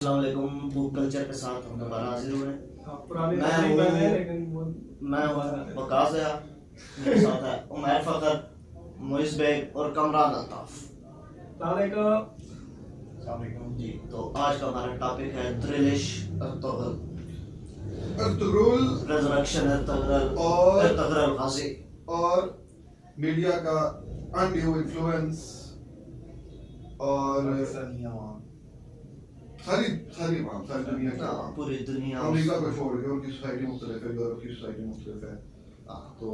अस्सलामुअलैकुम। Book culture के साथ हम दोबारा हाजिर हुए। मैं हूँ वकास है, मेरे साथ है उमैर फ़खर, मोइस बेग और कमरान अल्ताफ जी। तो आज का हमारा टॉपिक है द्रिलिश अर्तुगरुल, रिजरेक्शन अर्तुगरुल और गाजी और मीडिया का अनड्यू इन्फ्लुएंस और सारी दुनिया की आवाम, पूरी दुनिया अमेरिका को छोड़ के उनकी सोसाइटी मुख्तलिफ है, यूरोप की सोसाइटी मुख्तलिफ है। तो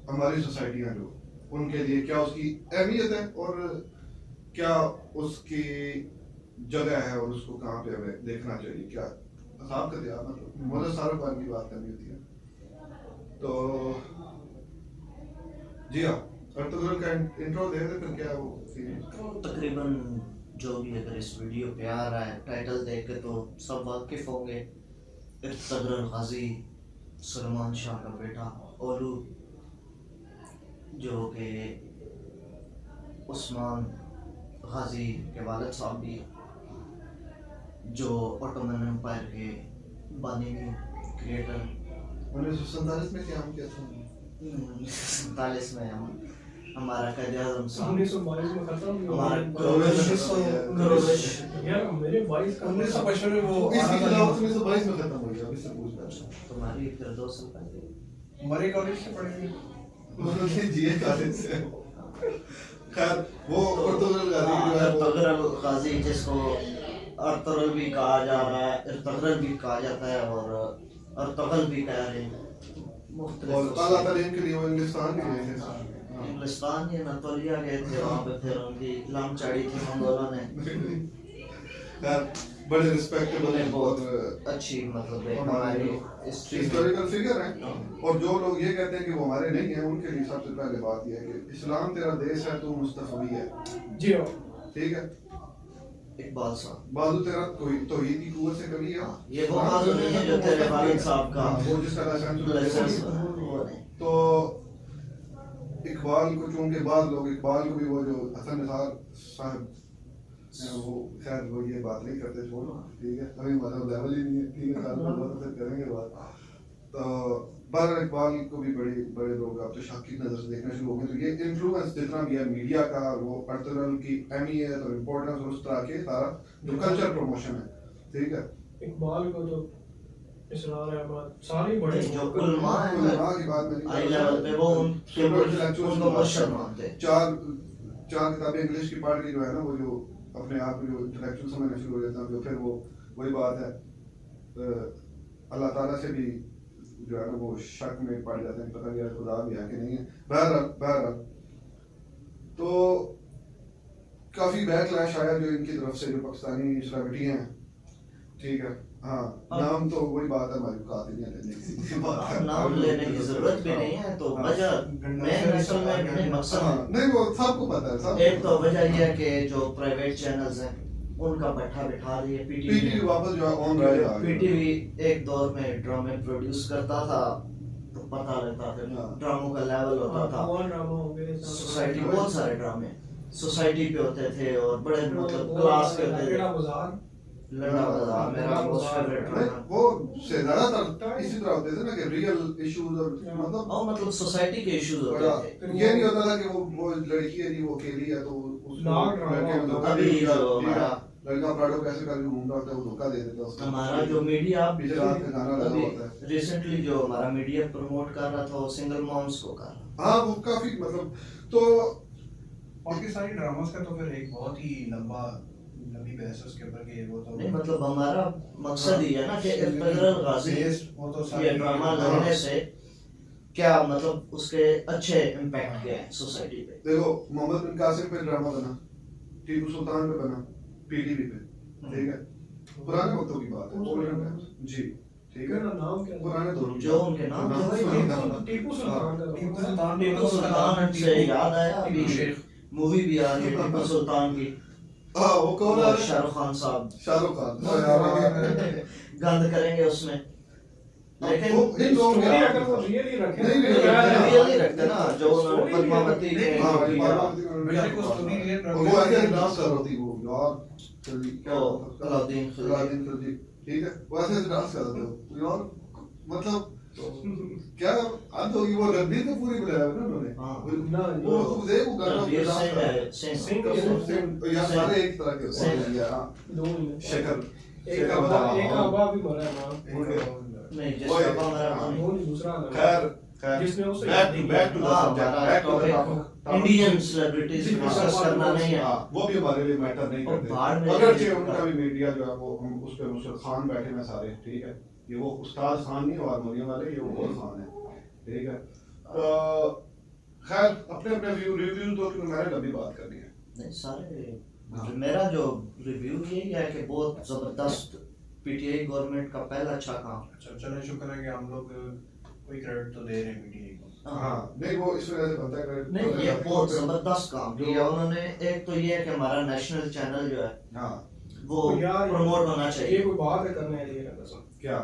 हमारी सोसाइटियाँ जो उनके लिए क्या उसकी अहमियत है और क्या उसकी जगह है और उसको कहाँ पे हमें देखना चाहिए, क्या हिसाब का दिया मतलब मुझे सारे बार की बात करनी होती है। तो जी हाँ, अर्तुगरुल का इंट्रो दे दे फिर क्या वो तकरीबन जो भी अगर इस वीडियो पे आ रहा है टाइटल देख के तो सब वाकिफ होंगे। अर्तुगरुल गाजी सुलेमान शाह का बेटा ओलू, जो कि उस्मान गाजी के वालिद साहब भी, जो ओटोमन एम्पायर के बानी क्रिएटर। 1947 में क्या हम क्या था? 1947 में हमारा कायदे आज़म साहब 1922 में खत्म हुआ। हमारा यार मेरे 1955 में वो इसकी खिलाफत 1922 में खत्म हो गया। अभी से पूछ रहा था तुम्हारी फिर 2 साल पहले हमारे कॉलेज से पढ़े उन्होंने जीए कॉलेज से। खैर वो अर्तुगरुल गाजी जिसको अर्तुगरुल भी कहा जा रहा है, अर्तुगरुल भी कहा जाता है और अर्तुगरुल भी कह रहे हैं। और अल्लाह तालीम के लिए वो इंग्लिस्तान गए थे, इंग्लिस्तान या नतोलिया गए थे, वहाँ पे फिर उनकी लाम चढ़ी थी मंगोलों ने। खैर बड़े रिस्पेक्टेबल हैं, बहुत अच्छी मतलब एक हमारी हिस्टोरिकल फिगर हैं। और जो लोग ये कहते हैं कि वो हमारे नहीं हैं, उनके लिए सबसे पहले बात यह है कि इस्लाम तेरा देश है, तू मुस्तफवी है। जी हाँ, ठीक है, इकबाल साहब, बाजू तेरा तौहीद की कुव्वत से कमी है। ये वो बाजू नहीं है जो तेरे वालिद साहब का वो जिसका लाइसेंस लाइसेंस। तो इकबाल को चूंकि बाद लोग इकबाल को भी वो जो हसन निसार साहब वो खैर वो ये बात नहीं करते, छोड़ो ठीक है, अभी मतलब लेवल ही नहीं है, 3 साल बाद तो फिर करेंगे बात। तो बार इकबाल को भी बड़े लोग अब तो शक की नजर से देखना शुरू हो गए। तो ये इन्फ्लुएंस जितना भी है मीडिया का, वो अर्तुगरुल की अहमियत और इम्पोर्टेंस और उस तरह के सारा जो कल्चर प्रमोशन है, ठीक है। इकबाल को तो इसरार अहमद सारे बड़े जो उलमा है की बात में हाई लेवल पे वो उनको मुर्शिद मानते हैं। चार किताबें इंग्लिश की पढ़ के जो है ना, वो जो अपने आप को जो इंटेलेक्चुअल समझना शुरू हो जाता है, जो फिर वो वही बात है अल्लाह ताला से भी जो है ना वो शक में पड़ जाते हैं, पता नहीं यार खुदा भी है कि नहीं है। बहरहाल तो काफी बैकलैश आया जो इनकी तरफ से, जो पाकिस्तानी सेलिब्रिटी हैं, ठीक है। हाँ, नाम तो वही बात है, हमारी औकात नहीं है लेने की बात है, नाम लेने की जरूरत भी नहीं है। तो वजह मैं असल में मकसद नहीं वो सबको पता है सब। एक तो वजह यह है कि जो प्राइवेट चैनल्स हैं उनका बैठा बिठा रही है पीटीवी वापस जो है ऑन रही है। पीटीवी एक दौर में ड्रामे प्रोड्यूस करता था, तो पता लगता था ड्रामों का लेवल होता था। ड्रामा हो गए, सोसाइटी बहुत सारे ड्रामे सोसाइटी पे होते थे और बड़े मतलब क्लास के होते थे। लड़ा बाजार मेरा मोस्ट फेवरेट ड्रामा। वो से ज्यादातर इसी तरह होते थे ना कि रियल इश्यूज और मतलब सोसाइटी के इश्यूज होते थे। ये नहीं होता था कि वो लड़की है जी वो अकेली है तो उसको अभी जो हमारा लड़का प्राडो कैसे करके घूमता होता है, वो धोखा दे देता है उसको। हमारा जो मीडिया पीछे रात में गाना लगा होता है। रिसेंटली जो हमारा मीडिया प्रमोट कर रहा था वो सिंगल मॉम्स को कर रहा। हाँ वो काफी मतलब तो पाकिस्तानी ड्रामास का तो फिर एक बहुत ही लंबी बहस है उसके ऊपर कि वो तो नहीं मतलब हमारा मकसद ही है ना कि अर्तुगरुल गाजी वो तो ये ड्रामा लगने से क्या मतलब उसके अच्छे इम्पैक्ट क्या है सोसाइटी पे। देखो मोहम्मद बिन कासिम पे ड्रामा बना, टीपू सुल्तान पे बना पीटीवी पे, ठीक है, पुराने वक्तों की बात है जी, ठीक है। नाम क्या पुराने दौर जो उनके नाम टीपू सुल्तान टीपू सुल्तान से याद आया अभी मूवी भी आ रही है टीपू सुल्तान की। हाँ वो कौन है? शाहरुख खान साहब। शाहरुख खान गंद करेंगे उसमें, लेकिन इन लोगों के अगर वो रियल ही रखे नहीं, रियल ही रखते ना जो पद्मावती के वो ऐसे डांस कर रही थी वो यार खिलजी क्या ओ, नाम था उसका? अलाउद्दीन खिलजी। अलाउद्दीन खिलजी, ठीक है, वो ऐसे ऐसे डांस करते थे यार, मतलब क्या हद होगी, वो रणबीर कपूर ही बुलाया ना उन्होंने। हाँ। वो तुम देखो वो गाना रणवीर डांस सिंह कर रहा है, है। सिंह यार सारे एक तरह के सिंह। होते हैं, हाँ। दो ही हैं। शक्ल एक शक्ल अब्बा बता एक रहा हूँ। अब्बा भी मरा है ना। नहीं ओए, जिसका हमारा हाँ। वो नहीं, दूसरा था। खैर खैर जिसने उसे बैक टू द हाँ, सब्जेक्ट, हमारा back to the topic Indian celebrities discuss करना नहीं है। हाँ, वो भी हमारे लिए मैटर नहीं और करते। बाहर में अगर ये- उनका भी मीडिया जो है वो हम उस पे मुशर्रफ खान बैठे हैं सारे, ठीक है, ये वो उस्ताद खान नहीं हारमोनियम वाले, ये वो खान है, ठीक है। तो खैर अपने अपने रिव्यूज दो, क्योंकि मैंने लंबी बात करनी है। नहीं सारे हाँ। मेरा जो रिव्यू यही है कि बहुत जबरदस्त पीटीआई गवर्नमेंट का पहला अच्छा काम। अच्छा चलो शुक्र है कि हम लोग कोई क्रेडिट तो दे रहे हैं मीडिया को। हाँ नहीं वो इस वजह से बनता है कि नहीं ये बहुत जबरदस्त काम किया उन्होंने। एक तो ये है कि हमारा नेशनल चैनल जो है हाँ वो यार, प्रमोट होना ये चाहिए। कोई बात है करने वाली है कसम। क्या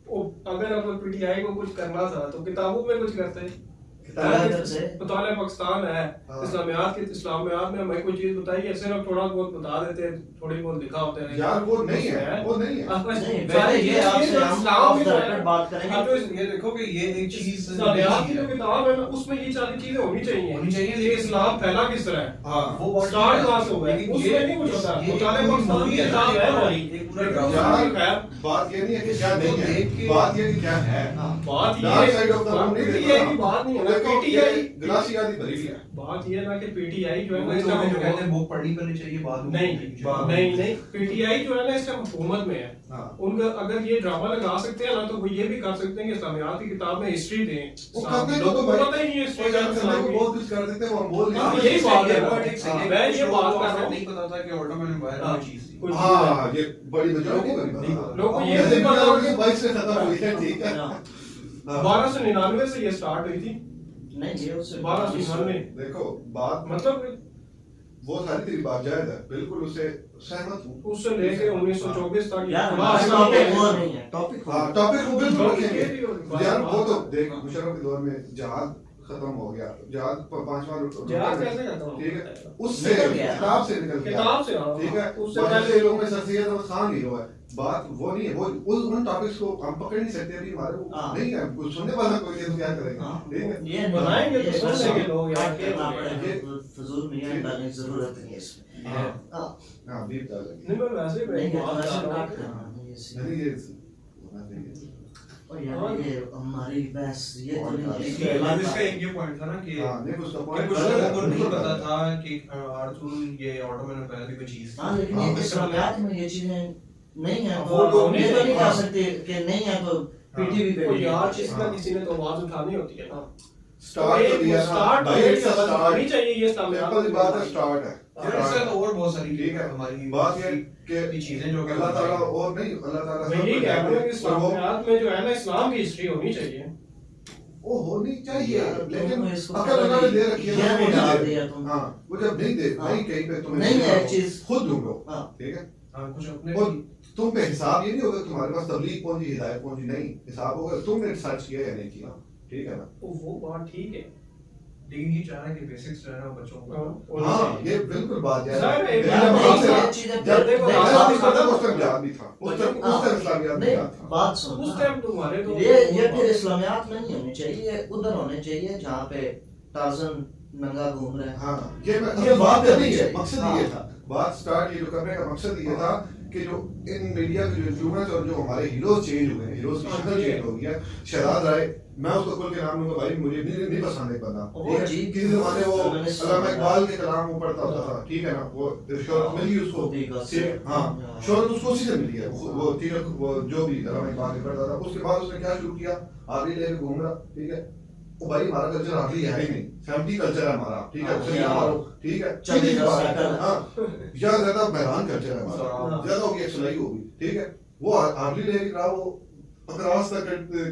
वो अगर अब पीटीआई को कुछ करना था तो किताबों में कुछ करते हैं। किताब से मुताले पाकिस्तान है, हाँ। इस्लामियात में हमें कोई चीज बताइए, सिर्फ थोड़ा बहुत बता देते हैं, थोड़ी बहुत लिखा होता है यार वो नहीं है, वो नहीं है। नहीं सारे पहले ये आपसे तो हम इस्लाम ऑफ भी द तो है। रेकॉर्ड बात हाँ, करेंगे। तो ये देखो कि ये एक चीज इस्लामियात की जो किताब है ना उसमें ये सारी चीजें होनी चाहिए। होनी चाहिए, ये इस्लाम फैला किस तरह है, हाँ वो बहुत स्टार्ट ठीक है। क्लास हो गया, लेकिन उसमें ये- नहीं कुछ होता। ये मुताले एक पाकिस्तान मूवी की है, किताब है हमारी, एक पूरा लेकिन ड्रामा उसमें यार खैर बात ये नहीं है कि क्या नहीं देख है, के- बात ये कि क्या है। बात ये Dark side of the moon नहीं पीटीआई देखो की ना। बात नहीं है ना, देखो, पीटीआई ये गिलासी आदि भरी हुई है। बात ये है ना कि पीटीआई जो है ना वही तो इसका हमें जो कहते हैं हुकूमत- बुक पढ़नी करनी चाहिए बाद में। नहीं बात- नहीं पीटीआई जो है ना इसका हुकूमत में है। हाँ। उनका अगर ये ड्रामा लगा सकते हैं ना तो वो ये भी कर सकते हैं कि इस्लामियात की किताब में हिस्ट्री दें। वो इस्लाम करने की। को लोगों तो को भाई- पता ही नहीं है हिस्ट्री वो का, यार करने इस्लाम को की। बहुत कुछ कर देते हैं, वो हम बोल नहीं हाँ, सकते। यही बात है। हाँ। मैं ये बात कर रहा हूँ। नहीं पता था कि ऑटोमन एम्पायर हाँ। में चीज थी। कोई चीज़ हाँ ये बड़ी मेजॉरिटी बनी नहीं, बात है। लोगों को ये जैसे नहीं पता दुनिया होगा। की 22 से खत्म हुई है, ठीक है। हाँ। हाँ। 1299 से ये स्टार्ट हुई थी। नहीं ये उससे 1299 देखो बात मतलब वो सारी तेरी बात जायज है, बिल्कुल उससे सहमत हूँ। उससे लेके 1924 तक यार खुला हमारा इस्लाम टॉपिक है। वो नहीं है, टॉपिक हाँ टॉपिक को बिल्कुल टॉपिक ये भी रखेंगे हो- यार। वो तो देख मुशर्रफ के दौर में जहाद खत्म हो गया, जहाद पांचवा जहाज कैसे खत्म हो ठीक गया? है, उससे निकल गया। किताब से निकल गया, किताब से, हाँ। ठीक है। उससे उससे पहले- पहले लोगों में सर सैयद अहमद खान हीरो है, बात वो नहीं है। वो उन टॉपिक्स को हम पकड़ नहीं सकते अभी, हमारे को हाँ। नहीं है, कुछ सुनने वाला कोई नहीं, तो क्या करेंगे, हाँ। ठीक है। ये बनाएंगे तो ये सुन बस लेंगे लोग यार, के ना ये- पड़े, फजूल मियां डालने की जरूरत नहीं है इसमें। हाँ। हाँ। हाँ बीत डालेंगे। नहीं मैं वैसे नहीं ही ये तो बात वैसे कर रहा बात हूँ। करना नहीं ऐसी। नहीं ये होना चाहिए। और यार ये हमारी बहस ये तो नहीं है इसलिए अब इसका एक ये पॉइंट था ना कि हाँ नहीं उसका कि पॉइंट कुछ लोगों को नहीं पता था कि आर्थर ये ऑटोमन एम्पायर की कोई चीज थी। हाँ लेकिन हाँ, ये इस्लामियात में ये चीजें नहीं है वो तो लोग ये तो नहीं हाँ। कह सकते कि नहीं है तो पीटीवी पे कोई भी यार है। इसका किसी ने तो आवाज उठानी होती है ना। स्टार्ट तो दिया ना स्टार्ट भाई, it's a start। नहीं चाहिए ये इस्लामियात सिंपल सी बात है, स्टार्ट है। यार इससे तो और बहुत सारी ठीक है। हमारी बात ये कि ये चीजें जो अल्लाह ताला और नहीं, अल्लाह ताला मैं यही कह रहा हूँ कि इस्लामियात में जो है ना इस्लाम की हिस्ट्री होनी चाहिए। वो होनी चाहिए, यार, लेकिन तुम इसको अगर पता उन्होंने नहीं, दे रखी है ये तो नहीं वो डाल दे। दिया तुम। हाँ वो जब नहीं दे, हाँ। नहीं कहीं पे तुम्हें नहीं है दिया, चीज। खुद ढूंढो, हाँ। ठीक है। हाँ कुछ अपने और तुम पे हिसाब ये नहीं होगा तुम्हारे पास तबलीग पहुंची, हिदायत पहुंची, नहीं, हिसाब होगा तुमने सर्च किया या नहीं किया, ठीक है ना। तो वो बात ठीक है। लेकिन ये चाह रहा है कि बेसिक्स जो है ना बच्चों को हाँ ये बिल्कुल बात यार। सर, एक जब बात हम है, से- चीजें जब देखो, देखो, आजाद उस था ना, टाइम याद भी था, उस टाइम इस्लामियात में नहीं याद था। बात सुनो उस ना। टाइम तुम्हारे तो ये फिर इस्लामियात में नहीं होनी चाहिए, उधर होने चाहिए जहाँ पे टार्जन नंगा घूम रहे हैं। हाँ ये ये बात बात नहीं है, चाहिए। मकसद हाँ। ये था, बात स्टार्ट ये जो करने का मकसद ये था कि जो इन मीडिया के जो इन्फ्लुएंस और जो हमारे हीरोज चेंज हुए हैं, हीरोज की हाँ, शक्ल ये- चेंज हो गई है। शहजाद राय, मैं उसको खुल के नाम लूंगा भाई, मुझे नहीं पसंद है बंदा, वो ठीक है। अजीब किसी जमाने वो feminist अल्लामा था। इकबाल के कलाम वो पढ़ता होता था, ठीक है ना, वो शोहरत मिली उसको, देखा। हाँ शोहरत उसको उसी से मिली है, वो तीनों वो जो भी अल्लामा इकबाल के पढ़ता था। उसके बाद उसने क्या शुरू किया, आगे लेके घूम रहा, ठीक है। वो भाई हमारा कल्चर आखिरी है ही नहीं, 70 कल्चर है हमारा, ठीक है, हाँ, उसे हाँ। मारो, ठीक है। चलिए, सीधी सी बात है, सेटल। हाँ या ज्यादा मैदान कल्चर है हमारा, हाँ। ज्यादा होगी एक्सरसाइज होगी, ठीक है। वो आर्मी लेके रहा, वो अक्रॉस द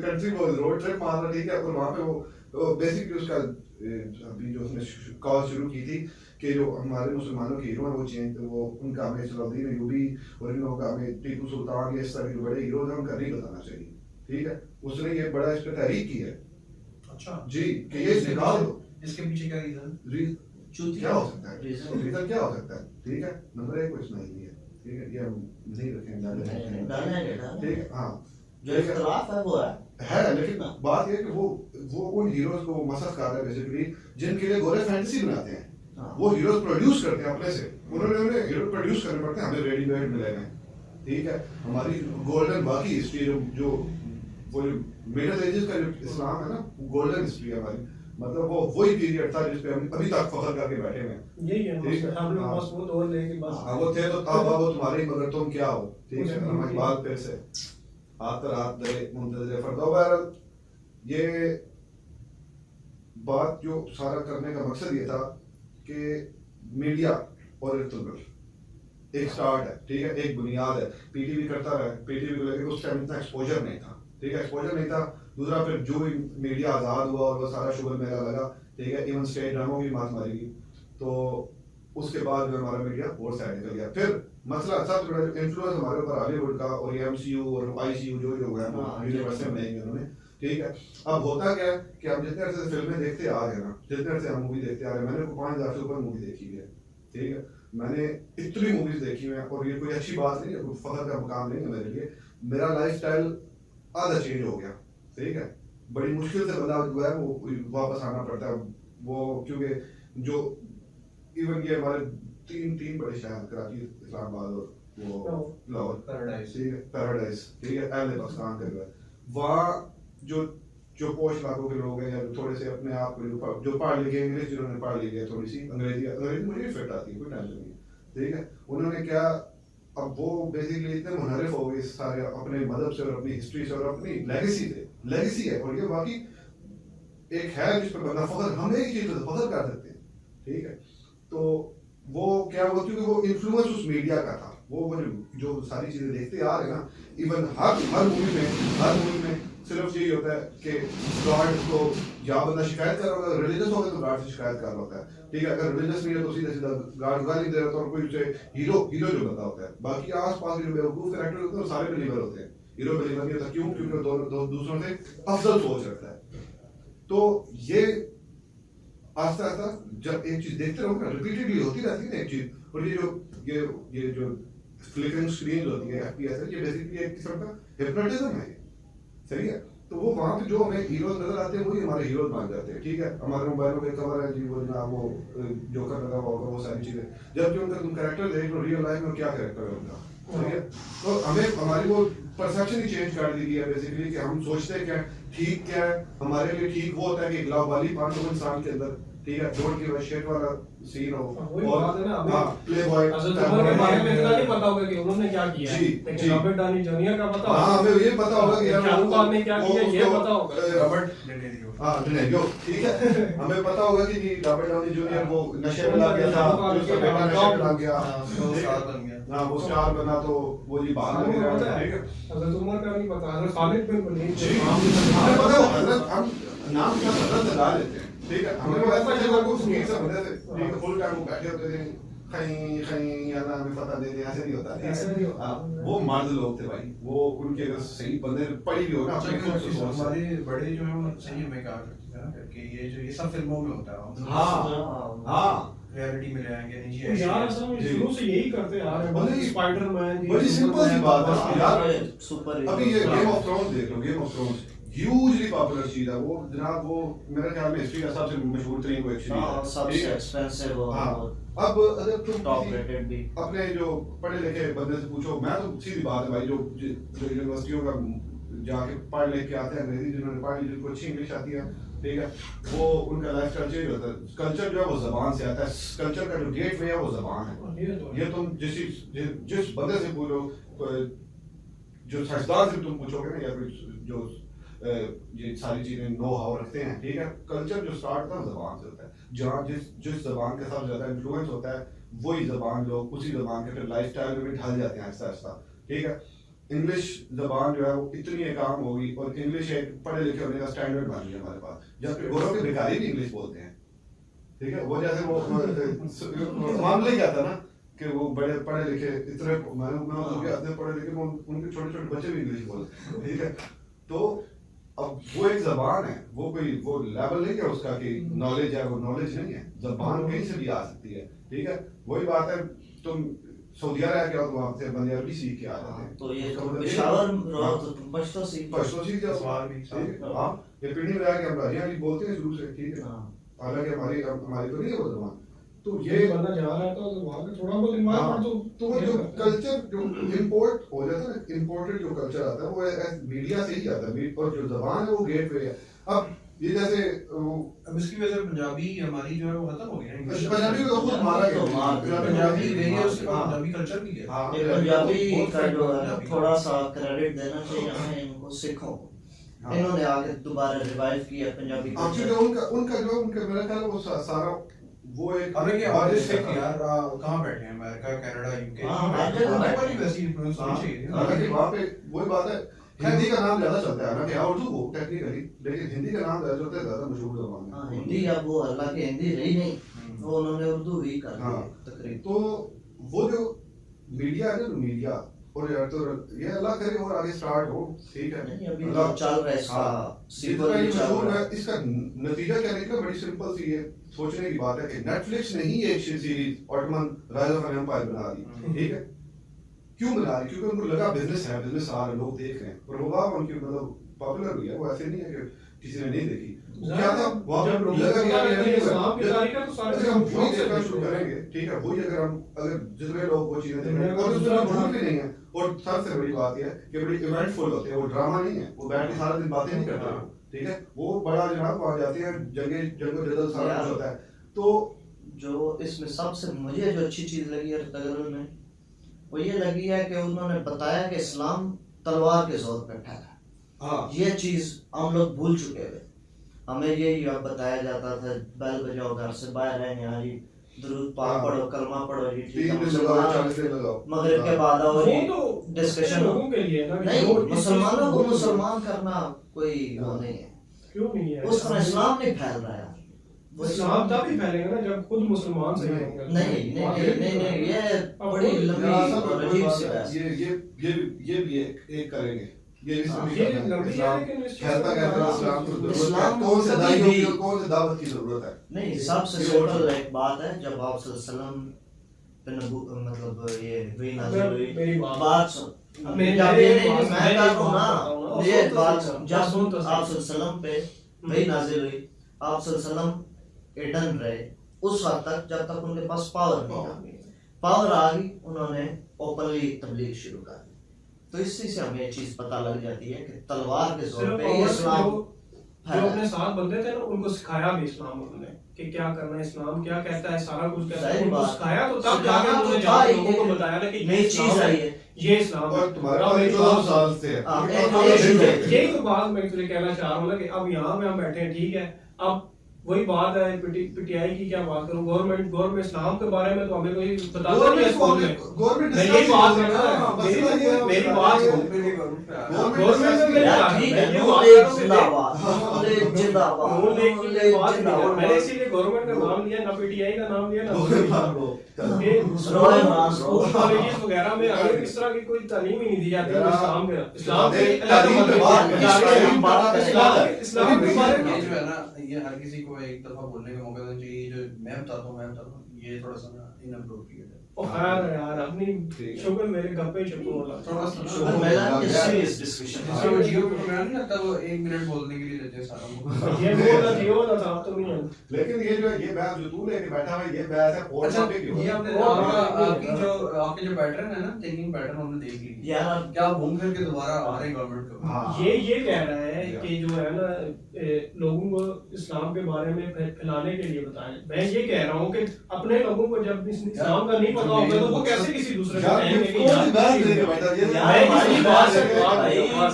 कंट्री वो रोड ट्रिप मार रहा, ठीक है। और वहाँ पे वो बेसिकली उसका अभी जो उसने कॉल शुरू की थी कि जो हमारे मुसलमानों के हीरो हैं वो चेंज, वो उनका हमें सलाउद्दीन अय्यूबी और इन लोगों का हमें टीपू सुल्तान, ये इस तरह के जो बड़े हीरोज हैं उनका नहीं बताना चाहिए, ठीक है। उसने ये बड़ा इस पे तहरीक की है अच्छा जी कि ये निकाल दो। इसके पीछे क्या रीजन री- चूतिया क्या हो सकता है, रीजन। रीजन क्या हो सकता है, ठीक है। नंबर 1 वो इसमें नहीं है, ठीक है, ये हम नहीं रखेंगे नहीं, डालेंगे, डालेंगे। ठीक है, हाँ जो इख्तलाफ है वो है, लेकिन बात ये है कि वो उन हीरोज को मसख कर रहे हैं बेसिकली जिनके लिए गोरे फैंटेसी बनाते हैं। हाँ। वो हीरोज प्रोड्यूस करते हैं अपने से, उन्हें हीरो प्रोड्यूस करने पड़ते हैं, हमें रेडीमेड मिलेंगे। ठीक है, हमारी गोल्डन बाकी हिस्ट्री जो वो मिडिल एजेस का जो इस्लाम है ना, गोल्डन हिस्ट्री है हमारी, मतलब वो वही पीरियड था जिस पे हम अभी तक फख्र करके बैठे हुए हैं। यही है ठीक है, हम लोग हाँ। बस वो दौर लेके बस हाँ, वो थे तो अब वो तुम्हारे मगर तुम क्या हो। ठीक है, हमारी बात फिर से हाथ पर हाथ दे मुंतज़िर फरदो। बहरहाल ये बात जो सारा करने का मकसद ये था कि मीडिया और इर्तुगल एक स्टार्ट है, ठीक है, एक बुनियाद है। पीटीवी करता रहा, पीटीवी को लेकर उस टाइम इतना एक्सपोजर नहीं था, ठीक है, एक्सपोजर नहीं था। दूसरा फिर जो मीडिया आज़ाद हुआ और वो सारा शुगर मेला लगा, ठीक है, इवन स्टेट ड्रामों की बात मारेगी, तो उसके बाद जो हमारा मीडिया और साइड निकल गया। फिर मसला सबसे बड़ा जो इन्फ्लुएंस हमारे ऊपर हॉलीवुड का और एमसीयू और आईसीयू जो जो हुआ है यूनिवर्स में बनाएंगे उन्होंने। ठीक है, अब होता क्या है कि हम जितने अरसे से फिल्में देखते आ रहे हैं ना, जितने अरसे हम मूवी देखते आ रहे हैं, मैंने 5,000 से ऊपर मूवी देखी है। ठीक है, मैंने इतनी मूवीज देखी हुई हैं और ये कोई अच्छी बात नहीं है, कोई फख्र का मुकाम नहीं है मेरे लिए। मेरा लाइफस्टाइल आधा चेंज हो गया। ठीक है, बड़ी मुश्किल से बंदा जो है वो वापस आना पड़ता है वो, क्योंकि जो इवन ये हमारे तीन बड़े शहर कराची, इस्लामाबाद और वो लाहौर, पैराडाइज, ठीक है, पैराडाइज, ठीक है, अहले पाकिस्तान के लिए वहाँ जो पोश इलाकों के लोग हैं या थोड़े से अपने आप को जो पढ़ लिखे इंग्लिश जिन्होंने पढ़ ली है, थोड़ी सी अंग्रेजी मुझे भी फिट आती है, कोई टेंशन नहीं है। ठीक है, उन्होंने क्या, अब वो बेसिकली इतने मुनहरिफ हो गए सारे अपने मजहब से और अपनी हिस्ट्री से और अपनी लेगेसी से, लेगेसी है और ये बाकी एक है जिस पर बंदा फख्र, हम एक चीज पर फख्र कर सकते हैं। ठीक है, तो वो क्या हुआ, क्योंकि वो इन्फ्लुएंस उस मीडिया का था, वो जो सारी चीजें देखते आ रहे हैं ना, इवन हर मूवी में सिर्फ यही होता है कि गॉड को या बंदा शिकायत कर रहा होगा, रिलीजियस होगा तो गॉड से शिकायत कर रहा होता है। ठीक है, अगर रिलीजियस नहीं है तो सीधा गॉड गाली दे रहा होता है और कोई उसे हीरो जो बंदा होता है। बाकी आस पास के जो बेवकूफ कैरेक्टर होते हैं वो सारे बिलीवर होते हैं, हीरो बिलीवर नहीं होता। क्यों? क्योंकि वो दोनों दूसरों से अफजल सोच रखता है। तो ये आस्ता आस्ता जब एक चीज देखते रहोगे ना, रिपीटेडली होती रहती है ना एक चीज, और ये जो फ्लिकरिंग स्क्रीन होती है एफपीएस है, ये बेसिकली एक किस्म का हिप्नोटिज्म है, सही है। तो वो वहाँ पे जो हमें हीरोज नजर आते हैं वही हमारे हीरोज बन जाते हैं। ठीक है, हमारे मोबाइलों पे कवर है जी वो जनाब वो जोकर लगा हुआ होगा, वो सारी चीजें, जबकि उनका तुम कैरेक्टर देख लो रियल लाइफ में क्या कैरेक्टर है उनका। ठीक है, तो हमें हमारी वो परसेप्शन ही चेंज कर दी है बेसिकली, कि हम सोचते हैं क्या ठीक क्या है हमारे लिए। ठीक वो होता है कि ग्लोबली 500 इंसान के अंदर, ठीक है, डोंट गिव अ शिट वाला सीन हो, और प्ले बॉय के बारे में इतना नहीं पता होगा कि उन्होंने क्या किया है, लेकिन रॉबर्ट डाउनी जूनियर का पता होगा। हाँ, हमें ये पता होगा कि यार शाहरुख ने क्या किया ये पता होगा, रॉबर्ट डिनेरियो, ठीक है, हमें पता होगा कि रॉबर्ट डाउनी जूनियर वो नशे में लग गया था, उसका बेटा नशे में लग गया, हाँ वो स्टार बना, तो वो जी बाहर लगे रहा। ठीक है, हज़रत उमर का नहीं पता, हज़रत खालिद बिन वलीद हमें पता है हज़रत, हम नाम क्या हज़रत लगा लेते हैं। ठीक है, हमें पता है जब कुछ नहीं सब बंदे थे, ठीक है, फुल टाइम वो बैठे होते थे, कहीं या ना हमें पता दे दे, ऐसे नहीं होता। ऐसे नहीं होता। वो मर्द लोग थे भाई, वो उनके अगर सही बंदे पढ़ी भी होगा अपने खुद से सोच हमारे बड़े जो है वो सही में कहा करते थे ना कि ये सब फिल्मों में होता है, हाँ रियलिटी में ले आएंगे नहीं जी तो यार असल में शुरू से यही करते आ रहे हैं, बड़ी स्पाइडरमैन, बड़ी सिंपल सी बात है यार। सुपर अभी ये गेम ऑफ थ्रोन्स देख लो, Game of Thrones hugely popular चीज है वो जनाब, वो मेरे ख्याल में हिस्ट्री का सबसे मशहूर तरीन वो एक्चुअली सबसे एक्सपेंसिव और अब अगर तुम टॉप रेटेड भी अपने जो पढ़े लिखे बंदे से पूछो, मैं तो सीधी बात है भाई, जो यूनिवर्सिटियों का जाके पढ़ लिख के आते हैं अंग्रेजी, जिन्होंने पढ़ ली, जिनको अच्छी इंग्लिश आती है, ठीक है, वो उनका लाइफस्टाइल चेंज होता है। कल्चर जो है वो जबान से आता है, कल्चर का जो गेट वे है वो जबान है। ये तुम जिस बंदे से पूछो, जो साइंसदान से तुम पूछोगे ना, या फिर जो ये सारी चीजें नो हाउ रखते हैं, ठीक है, कल्चर जो स्टार्ट होता है जबान से होता है। जहाँ जिस जबान के साथ ज्यादा इन्फ्लुएंस होता है वही जबान लोग उसी जबान के फिर लाइफस्टाइल में भी ढल जाते हैं आहिस्ता आहिस्ता। ठीक है, इंग्लिश जबान जो है वो इतनी एक आम होगी और इंग्लिश एक पढ़े लिखे होने का स्टैंडर्ड बन गया हमारे पास, जबकि गोरों के भिखारी भी इंग्लिश बोलते हैं। ठीक है, वो जैसे वो मामले क्या था ना कि वो बड़े पढ़े लिखे इतने पढ़े लिखे उनके छोटे छोटे बच्चे भी इंग्लिश बोलते हैं। ठीक है, तो अब वो एक जबान है, वो कोई वो लेवल नहीं है उसका कि नॉलेज है, वो नॉलेज नहीं है, जबान कहीं से भी आ सकती है। ठीक है, वही बात है, तुम सऊदीया रह के आओ तो वहाँ से बंदे अरबी सीख के आ जाते हैं। तो ये उसका मतलब पेशावर हाँ। रहो तो तुम पश्तो सीख पश्तो सीख जाओ। सवाल भी ठीक है, हाँ ये पीढ़ी में रह के हम हरियाणवी बोलते हैं शुरू से, ठीक है, हाँ। हालांकि हमारी तो नहीं है वो जबान। तो ये ये बंदा जा रहा है तो वहाँ पे थोड़ा बहुत इन्वायर हाँ, तो तो वो जो कल्चर जो इम्पोर्ट हो जाता है ना, इम्पोर्टेड जो कल्चर आता है वो मीडिया से ही आता है, और जो जबान है वो गेटवे है। अब ये जैसे अब इसकी वजह से पंजाबी हमारी जो है वो खत्म हो गई है। पंजाबी को खुद मारा तो मार गया, दिया। पंजाबी रही है, उसके बाद हाँ। पंजाबी कल्चर भी है। हाँ, ये पंजाबी का जो है पंजाबी थोड़ा सा क्रेडिट देना चाहिए हमें इनको, सिखों को। हाँ। इन्होंने आके दोबारा रिवाइव किया पंजाबी एक्चुअली कल्चर। उनका मेरा ख्याल है वो सारा वो एक हालांकि आज से यार कहाँ बैठे हैं, अमेरिका, कनाडा, यूके, हाँ, हर जगह हमारे बैठे पर भी वैसी इन्फ्लुएंस होनी चाहिए। हालांकि वहाँ पे वही बात है, हिंदी का नाम ज्यादा चलता है ना, क्या उर्दू को टेक्निकली, लेकिन हिंदी का नाम ज्यादा चलता है, ज्यादा मशहूर जबान हाँ, है। हिंदी अब वो हालांकि हिंदी रही नहीं, वो उन्होंने उर्दू ही कर दी हाँ। तकरीबन। तो वो जो मीडिया है ना, मीडिया और यार तो ये अल्लाह करे और आगे स्टार्ट हो, ठीक है। नहीं, अभी अल्लाह- तो चल रहा है इसका हाँ, सीक्वल जितना ये भी चल मशहूर रहा है, है। इसका नतीजा क्या निकला, बड़ी सिंपल सी ये सोचने की बात है कि नेटफ्लिक्स ने ही एक series Ottoman rise of an empire बना दी, ठीक है। क्यों बना दी? क्योंकि उनको लगा बिजनेस है, बिजनेस आ रहा है, लोग देख रहे हैं, और होगा उनकी मतलब पॉपुलर हुई है, वो ऐसे नहीं है कि किसी ने नहीं देखी। क्या था वहाँ जब पे लोग लगा कि यार ये नहीं इस्लाम की हुआ। तारीख है तो सारे अगर हम वही देखना लोग शुरू करेंगे, ठीक है, वही अगर जितने लोग वो चीजें देख रहे दुनिया हैं, का और दूसरा उसमें झूठ बड़ा- भी नहीं है, और सबसे बड़ी बात यह है कि बड़ी इवेंटफुल होते हैं, वो ड्रामा नहीं है, वो बैठ के सारा दिन बातें नहीं करते हो, ठीक है, वो बड़ा जनाब वहाँ जाते हैं, जंगो जदल सारा कुछ होता है। तो जो इसमें सबसे मुझे जो अच्छी चीज लगी है तगरुल में, वो ये लगी है कि उन्होंने बताया कि इस्लाम तलवार के जोर पे ठहरा। हाँ, ये चीज हम लोग भूल चुके हुए। हमें यही अब बताया जाता था, बैल बजाओ, घर से बाहर है, यहाँ जी दुरूद पाक हाँ। पढ़ो, कलमा पढ़ो जी, ठीक 3 है, दिन लगाओ, मुसलमान 40 दिन लगाओ, मगरिब के हाँ। बाद आओ वो जी तो डिस्कशन लोगों के लिए ना, नहीं, जो इस चीज़ मुसलमानों को भूल- मुसलमान करना कोई वो नहीं है, क्यों नहीं है? उस तरह इस्लाम नहीं फैल रहा है। वो इस्लाम तब ही फैलेगा ना जब खुद मुसलमान सही होंगे। नहीं, ये बड़ी लंबी जरा सा और कोई अजीब बात सी है, बात है। ये भी एक करेंगे, ये भी हाँ, सभी ये करना है। लंबी है, इस्लाम लेकिन इस चीज़ कहता को- कहता हाँ, इस्लाम को जरूरत इस्लाम है, कौन से कभी दाइयों की भी- और कौन से दावत की जरूरत है। नहीं, सबसे सिंपल एक बात है, जब आप सल्लल्लाहु पे मतलब ये वही नाज़िल हुई, मेरी बात सुन, अब मेरी- जब ये नहीं, मेरी मैं बात- कर रहा हूँ और ना, ये सुन तो बात सही, जब सुन तो सही। आप सल्लल्लाहु पे वही नाज़िल हुई, आप सल्लल्लाहु एडन रहे उस वक्त तक जब तक उनके पास पावर नहीं आ, पावर आ गई, उन्होंने ओपनली तबलीग शुरू कर दी। तो इसी से हमें ये चीज पता लग जाती है कि तलवार के जोर सिर्फ पे ये इस्लाम जो अपने साथ बंदे थे ना, उनको सिखाया भी इस्लाम उन्होंने कि क्या करना है, इस्लाम क्या कहता है, सारा कुछ कहता है, सही उनको बात। सिखाया तो तब सिखाना जाके तो उन्होंने था जाके ही, लोगों को लेकिन बताया ना कि नई ये चीज इस्लाम आई है, है। ये इस्लाम है। और तुम्हारे अब पास एक 14 बात- साल से है। हाँ, यही तो बात मैं तुझे कहना चाह रहा हूँ ना कि अब यहाँ पे हम बैठे हैं, ठीक है, अब वही बात है, पीटीआई की क्या बात करूं, गवर्नमेंट इस्लाम के बारे में तो हमें कोई बताता नहीं है स्कूल में। गवर्नमेंट मैं यही बात कर रहा हाँ, हूँ, बस ये- मेरी बात सुन। गवर्नमेंट में मेरे यार बात- ठीक मैं है, ये नून बात लीग कर रहा हूँ कि जिंदाबाद, नून लीग जिंदाबाद, नून लीग की नून ये लीग बात नहीं कर, मैंने जिंदाबाद। इसीलिए गवर्नमेंट का नाम लिया, ना पीटीआई का नाम लिया, ना ये रॉय इमरान स्कूल कॉलेजेस वगैरह में हमें इस तरह की कोई तालीम ही नहीं दी जाती यार, इस्लाम के इस्लाम के तालीम के बाद इस्लाम के बारे में ये जो है ना, ये हर किसी को एक दफा बोलने का मौका देना चाहिए। जो मैं बताता हूँ ये थोड़ा सा ना इनअप्रोप्रिएट है। ओ खैर यार, अपनी ठीक है। शुगर मेरे गप्पे चुप हो थोड़ा सा शुगर मैदान की सीरियस डिस्कशन जैसे वो जियो पे प्रोग्राम नहीं लगता, वो 1 मिनट बोलने के लिए देते हैं सारा को। ये वो ना जियो ना था तो नहीं है। लेकिन ये जो है, ये बैच जो तू लेके बैठा है, ये बैच है और अच्छा, टॉपिक ये आपने आपके जो पैटर्न है ना, थिंकिंग पैटर्न हमने देख ली। यार क्या आप घूम फिर के दोबारा आ रहे हैं गवर्नमेंट को? हाँ। ये कह रहा है कि जो है ना, लोगों को इस्लाम के बारे में फैलाने के लिए बताएं। मैं ये कह रहा हूँ कि अपने लोगों को जब इस्लाम का नहीं पता होगा तो वो कैसे किसी दूसरे को यार, कहेंगे कि कौन सी यार- बैच लेके बैठा है? ये यार, मैं हमारी इसी बात बात से है, बात भाई, कर रहा हूँ।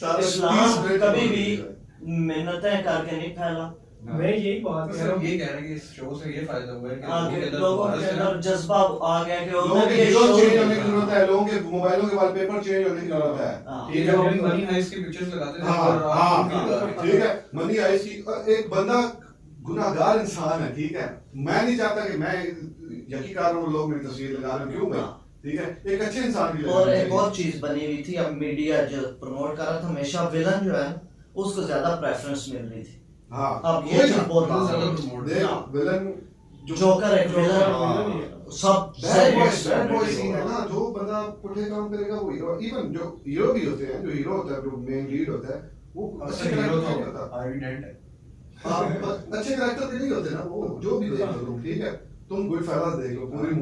सारा इस्लाम 30 मिनट कभी बोल भी रहा है। मेहनतें करके नहीं फैला। मैं यही बात तो कह रहा सिर्फ हूँ। ये कह रहे हैं कि इस शो से ये फायदा हुआ है कि आगे अंदर लोगों दोबारा के से ना- अंदर जज्बा आ गया कि लोगों उधर के ये हीरो शो चेंज होने की जरूरत है, लोगों के मोबाइलों के वॉलपेपर चेंज होने की जरूरत है। हाँ। ठीक जो है, मनी हाइस्ट के पिक्चर्स लगाते थे हाँ और आप हाँ उनकी लगा रहे थे। ठीक है, मनी आइस की एक बंदा गुनाहगार इंसान है, ठीक है, मैं नहीं चाहता कि मैं यकीनदार हूँ लोग मेरी तस्वीर लगा रहे हैं, क्यों मैं, ठीक है, एक अच्छे इंसान की और लगानी एक चाहिए। और चीज बनी हुई थी, अब मीडिया जो प्रमोट कर रहा था, हमेशा विलन जो है उसको ज्यादा प्रेफरेंस मिल रही थी। हाँ अब ये वही चीज ना, बहुत विलन बात ज्यादा है। promote देख हाँ। विलन जोकर एक विलन जोकर है। विलन ही है। सब बैड बॉय सीन है ना, जो बंदा पुठे काम करेगा वो हीरो, इवन जो हीरो भी होते हैं, जो हीरो होता है, जो मेन लीड होता है, वो अच्छे हीरो कैरेक्टर नहीं तो होता। हार्वी डेंट है। अच्छे कैरेक्टर के नहीं होते ना वो, जो भी देख लो तुम, ठीक है, तुम गुड फेलास देख लो, पूरी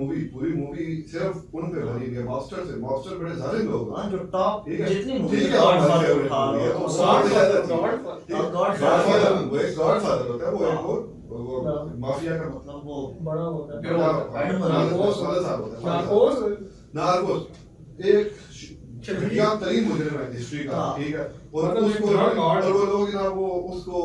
मूवी सिर्फ उन पे बनी है, मॉन्स्टर बड़े जालिम लोग हैं। हाँ, जो टॉप ठीक है, जितनी मूवी ठीक है, गॉडफादर उठा लो, वो वो गॉडफादर, वो एक गॉडफादर होता है, वो एक वो माफिया का मतलब वो बड़ा होता है। नार्कोस एक शर्मिया तरीन मुजरिम है हिस्ट्री का, हाँ। ठीक है, और मतलब उसको एक drug lord। और वो लोग ना वो उसको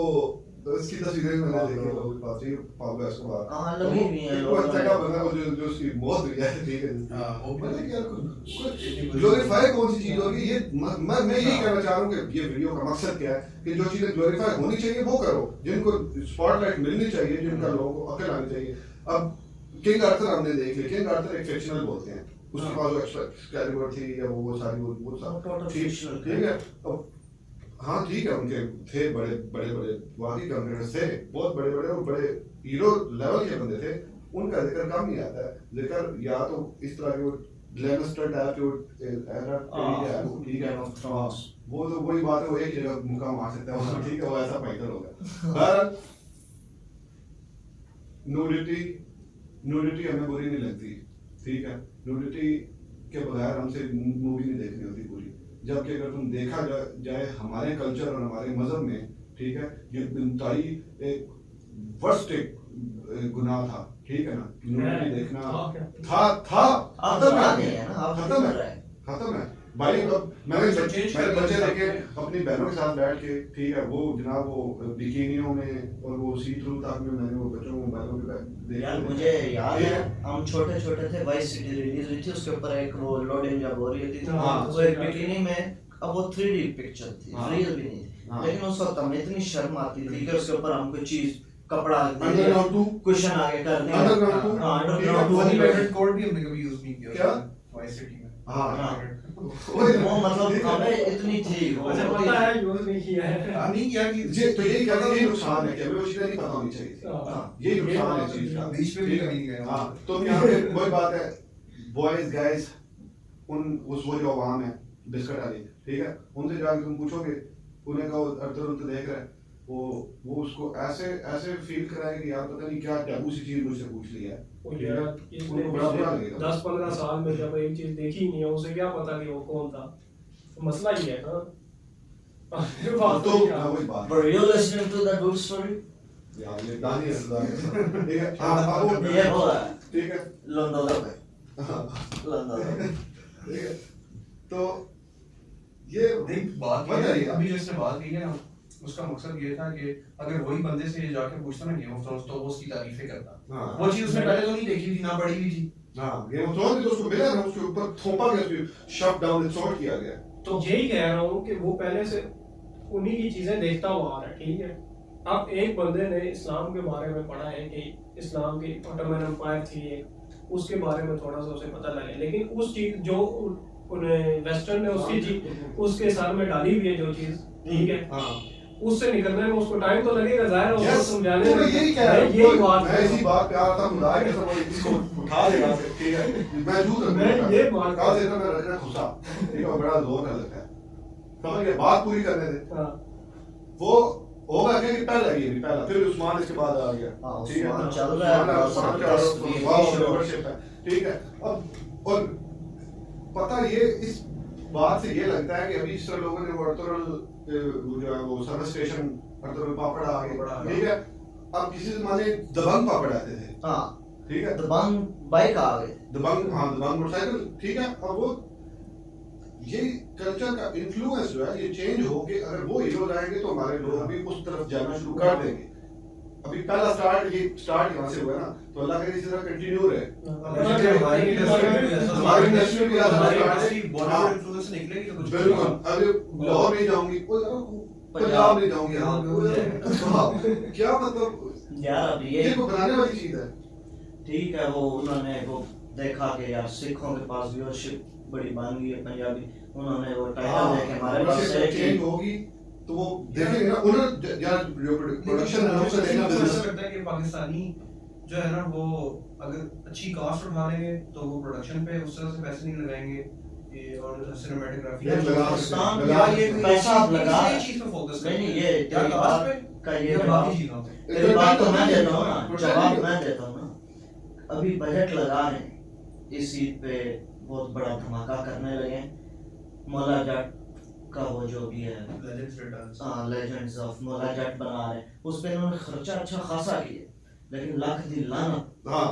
इसकी तस्वीरें मैंने देखी लोगों के पास, ठीक है, पाब्लो एस्कोबार, हाँ, लगी हुई हैं एक लोगों अच्छा ने। का बंदा, वो जो उसकी मौत हुई है, ठीक है, हाँ, वो भी- मतलब यार कुछ ग्लोरीफाई कौन सी चीज होगी, ये मैं यही कहना चाह रहा हूँ कि ये वीडियो का मकसद क्या है कि जो चीजें ग्लोरीफाई होनी चाहिए वो करो, जिनको स्पॉटलाइट मिलनी चाहिए, जिनका लोगों को अकल आनी चाहिए। अब किंग आर्थर हमने देख लिया, किंग आर्थर एक फिक्शनल बोलते हैं, उसके पास वो एक्सक्यालिबर थी या वो सारी वो सब टोटल ठीक fictional ठीक है। अब हाँ ठीक है, उनके थे बड़े वाकई कंप्यूटर्स थे, बहुत बड़े और बड़े हीरो लेवल के बंदे थे, उनका जिक्र कम ही आता है। जिक्र या तो इस तरह के वो लैनिस्टर टाइप के वो एरा ठीक है, वो तो वही बात है, वो एक जगह मुक्का मार सकता है वो, ठीक है, वो ऐसा फाइटर होगा। पर न्यूडिटी हमें बुरी नहीं लगती, ठीक है, न्यूडिटी के बगैर हमसे मूवी नहीं देखनी होती पूरी, जबकि अगर तुम देखा जाए हमारे कल्चर और हमारे मजहब में, ठीक है, ये बिनताई एक वर्स्ट एक गुनाह था, ठीक है ना, न्यूडिटी देखना था अब तो नहीं है ना, अब खत्म है। है, खत्म है भाई। अब मैंने बच्चे देखे अपनी बहनों के साथ बैठ के, ठीक है, वो जनाब वो बिकिनियों में और वो सी थ्रू तक में मैंने वो बच्चों को मोबाइलों पे यार मुझे याद है, हम छोटे छोटे थे, वाइस सिटी रिलीज हुई थी, उसके ऊपर एक वो लोडिंग जब हो रही थी, हाँ, वो एक बिकिनी में, अब वो 3D पिक्चर थी, हाँ। रियल भी नहीं थी, हाँ। लेकिन उस वक्त हमें इतनी शर्म आती थी कि उसके ऊपर हम कोई चीज कपड़ा अंडरग्राउंड टू, क्वेश्चन आगे कर दिया। अंडरग्राउंड टू, हाँ, ठीक है, अंडरग्राउंड वो वही टू। वेटेड कोड भी हमने कभी यूज नहीं किया। क्या? वाइस सिटी में। हाँ, वो मतलब हमें इतनी थी वो अच्छा पता है यूज नहीं किया है। हाँ, नहीं किया कि ये तो यही कहता हूँ, यही नुकसान है कि हमें वो चीजें नहीं पता होनी चाहिए थी। हाँ। हाँ, यही नुकसान है चीज का, बीच में भी कभी नहीं गए। हाँ, तो यहाँ पे वही बात है, बॉयज गाइस वो जो आवाम है बिस्किट वाली, ठीक है, उनसे जाके तुम पूछोगे, उन्हें कहो अर्थ देख रहे हैं, वो उसको ऐसे फील कराए कि यार पता नहीं क्या टैबू सी चीज मुझसे पूछ ली है, उनको बड़ा बुरा लगेगा। 10-15 साल में जब एक चीज देखी ही नहीं है, उसे क्या पता कि वो कौन था, तो मसला ही है ना। तो वही बात Were you listening to that good story? यार, ये दानी है सुधार, ठीक है, हाँ, अब वो ये वो है ठीक है, लंदन में, हाँ, लंदन ठीक है, तो ये देख बात पता ये है है, अभी जिसने बात की है ना, उसका मकसद ये था कि अगर वही बंदे से जाके पूछता ना गेम ऑफ थ्रोन्स, तो वो उसकी तारीफें करता। हाँ। वो चीज उसने पहले तो नहीं देखी थी, ना पढ़ी हुई थी। हाँ, गेम ऑफ थ्रोन्स तो उसको मिला ना, उसके ऊपर थोपा गया, उसको शव डाउन इंसॉल्ट किया गया। तो यही कह रहा हूँ कि वो पहले से उन्हीं की चीजें देखता हुआ आ रहा है, ठीक है। अब एक बंदे ने इस्लाम के बारे में पढ़ा है कि इस्लाम की ऑटोमन एम्पायर थी एक, उसके बारे में थोड़ा सा उसे पता लगे, लेकिन उस चीज जो उन्हें वेस्टर्न ने उसकी चीज उसके सर में डाली हुई है जो चीज, ठीक है, हाँ, उससे निकलने में उसको टाइम तो लगेगा, जाहिर है, उसको Yes, समझाने तो मैं में। यही कह रहा हूँ, यही बात मैं इसी बात पे आ रहा था, खुदा के समझ इसको उठा देगा, ठीक है, मैं झूठ मैं ये बात कहा देता, मैं रखना खुशा, ठीक है, बड़ा जोर कर लेता है, समझ गए, बात पूरी करने दे। हाँ। वो होगा क्या कि पहला ये भी पहला, फिर उस्मान इसके बाद आ गया, हाँ, ठीक है, उस्मान चल रहा है, उस्मान चल रहा है, वाह, मेंबरशिप है, ठीक है। अब और पता ये इस बात से ये लगता है कि अभी इस तरह लोगों ने वो अर्तुगरुल जो है वो सर्विस स्टेशन अर्तुगरुल पापड़ आ गए, ठीक है, अब किसी जमाने दबंग पापड़ आते थे, हाँ, ठीक है, दबंग बाइक आ गए, दबंग, हाँ, दबंग मोटरसाइकिल, ठीक है, और वो ये कल्चर का इन्फ्लुएंस जो है ये चेंज हो के अगर वो हीरो जाएंगे तो हमारे लोग भी उस तरफ जाना शुरू कर देंगे। अभी पहला स्टार्ट यहाँ से हुआ ना, तो अल्लाह करे इसी तरह कंटिन्यू रहे। हमारी इंडस्ट्री में भी ऐसा start है। हाँ, बिल्कुल, अभी लाहौर नहीं जाऊंगी, पंजाब नहीं जाऊंगी, हाँ, क्या मतलब यार अब ये ये को बनाने वाली चीज है। ठीक है, वो उन्होंने वो देखा कि यार सिखों के पास व्यूअरशिप बड़ी बन गई है पंजाबी, उन्होंने वो टाइटल देखे हमारे पास से चेंज होगी तो वो देखेंगे ना, उन्होंने यार प्रोडक्शन मुझे ऐसा लगता है कि पाकिस्तानी जो है ना वो अगर अच्छी कास्ट उठा लेंगे तो वो प्रोडक्शन पे उस तरह से पैसे नहीं लगाएंगे ये और सिनेमेटोग्राफी ये लगा पाकिस्तान लगा- या ये पैसा आप लगा ये चीज पे फोकस नहीं करें ये या तेरी कास्ट बात पे का ये या जवाब बाकी चीजों पे तेरी बात तो मैं देता हूँ ना प्रोडक्शन जवाब पे। मैं देता हूँ ना अभी बजट लगा रहे हैं इस ईद पे बहुत बड़ा धमाका करने लगे हैं। मौला जट का वो जो भी है legends returns legends of Maula Jatt बना रहे हैं उस पे इन्होंने खर्चा अच्छा खासा किया लेकिन लाख दी लानत हाँ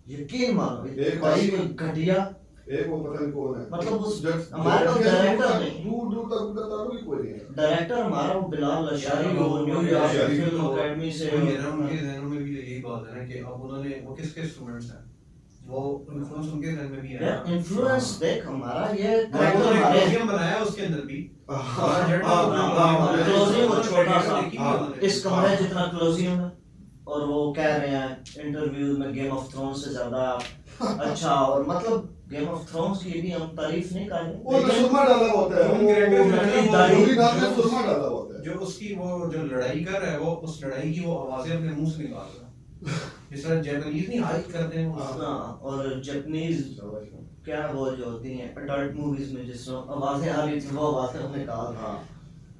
यकीन मानो एक भाई बात- कोई घटिया एक वो पता नहीं कौन है मतलब उस जब हमारे तो डायरेक्टर नहीं दूर दूर तक उनका ताल्लुक ही कोई नहीं है। डायरेक्टर हमारा वो बिलाल लशारी वो न्यूयॉर्क लशारी फिल्म अकेडमी से वही है ना, उनके ज़हनों में भी यही बात है ना कि अब उन्होंने वो किसके स्टूडेंट्स हैं वो इन्फ्लुएंस उनके ज़हन में भी है यार इन्फ्लुएंस देख हमारा ये वो character उन्होंने हमारे म्यूजियम बनाया उसके अंदर भी क्लोजिंग वो छोटा सा हाँ, इस कमरे जितना क्लोजिंग है और वो कह रहे हैं इंटरव्यू में गेम ऑफ थ्रोन्स से ज्यादा अच्छा और मतलब गेम ऑफ थ्रोन्स की भी हम तारीफ नहीं कर वो रहे सुरमा डाला होता है उन characters में है ना, वो पूरी नाम में सुरमा डाला होता है जो उसकी वो जो लड़ाई कर रहा है वो उस लड़ाई की वो आवाजें अपने मुंह से निकाल रहा है जिस तरह जापानीज नहीं हाइक करते हैं वो हाँ, और जापानीज क्या वो जो होती हैं अडल्ट मूवीज में जिस तरह आवाजें आ रही थी वो आवाजें हमने कहा हाँ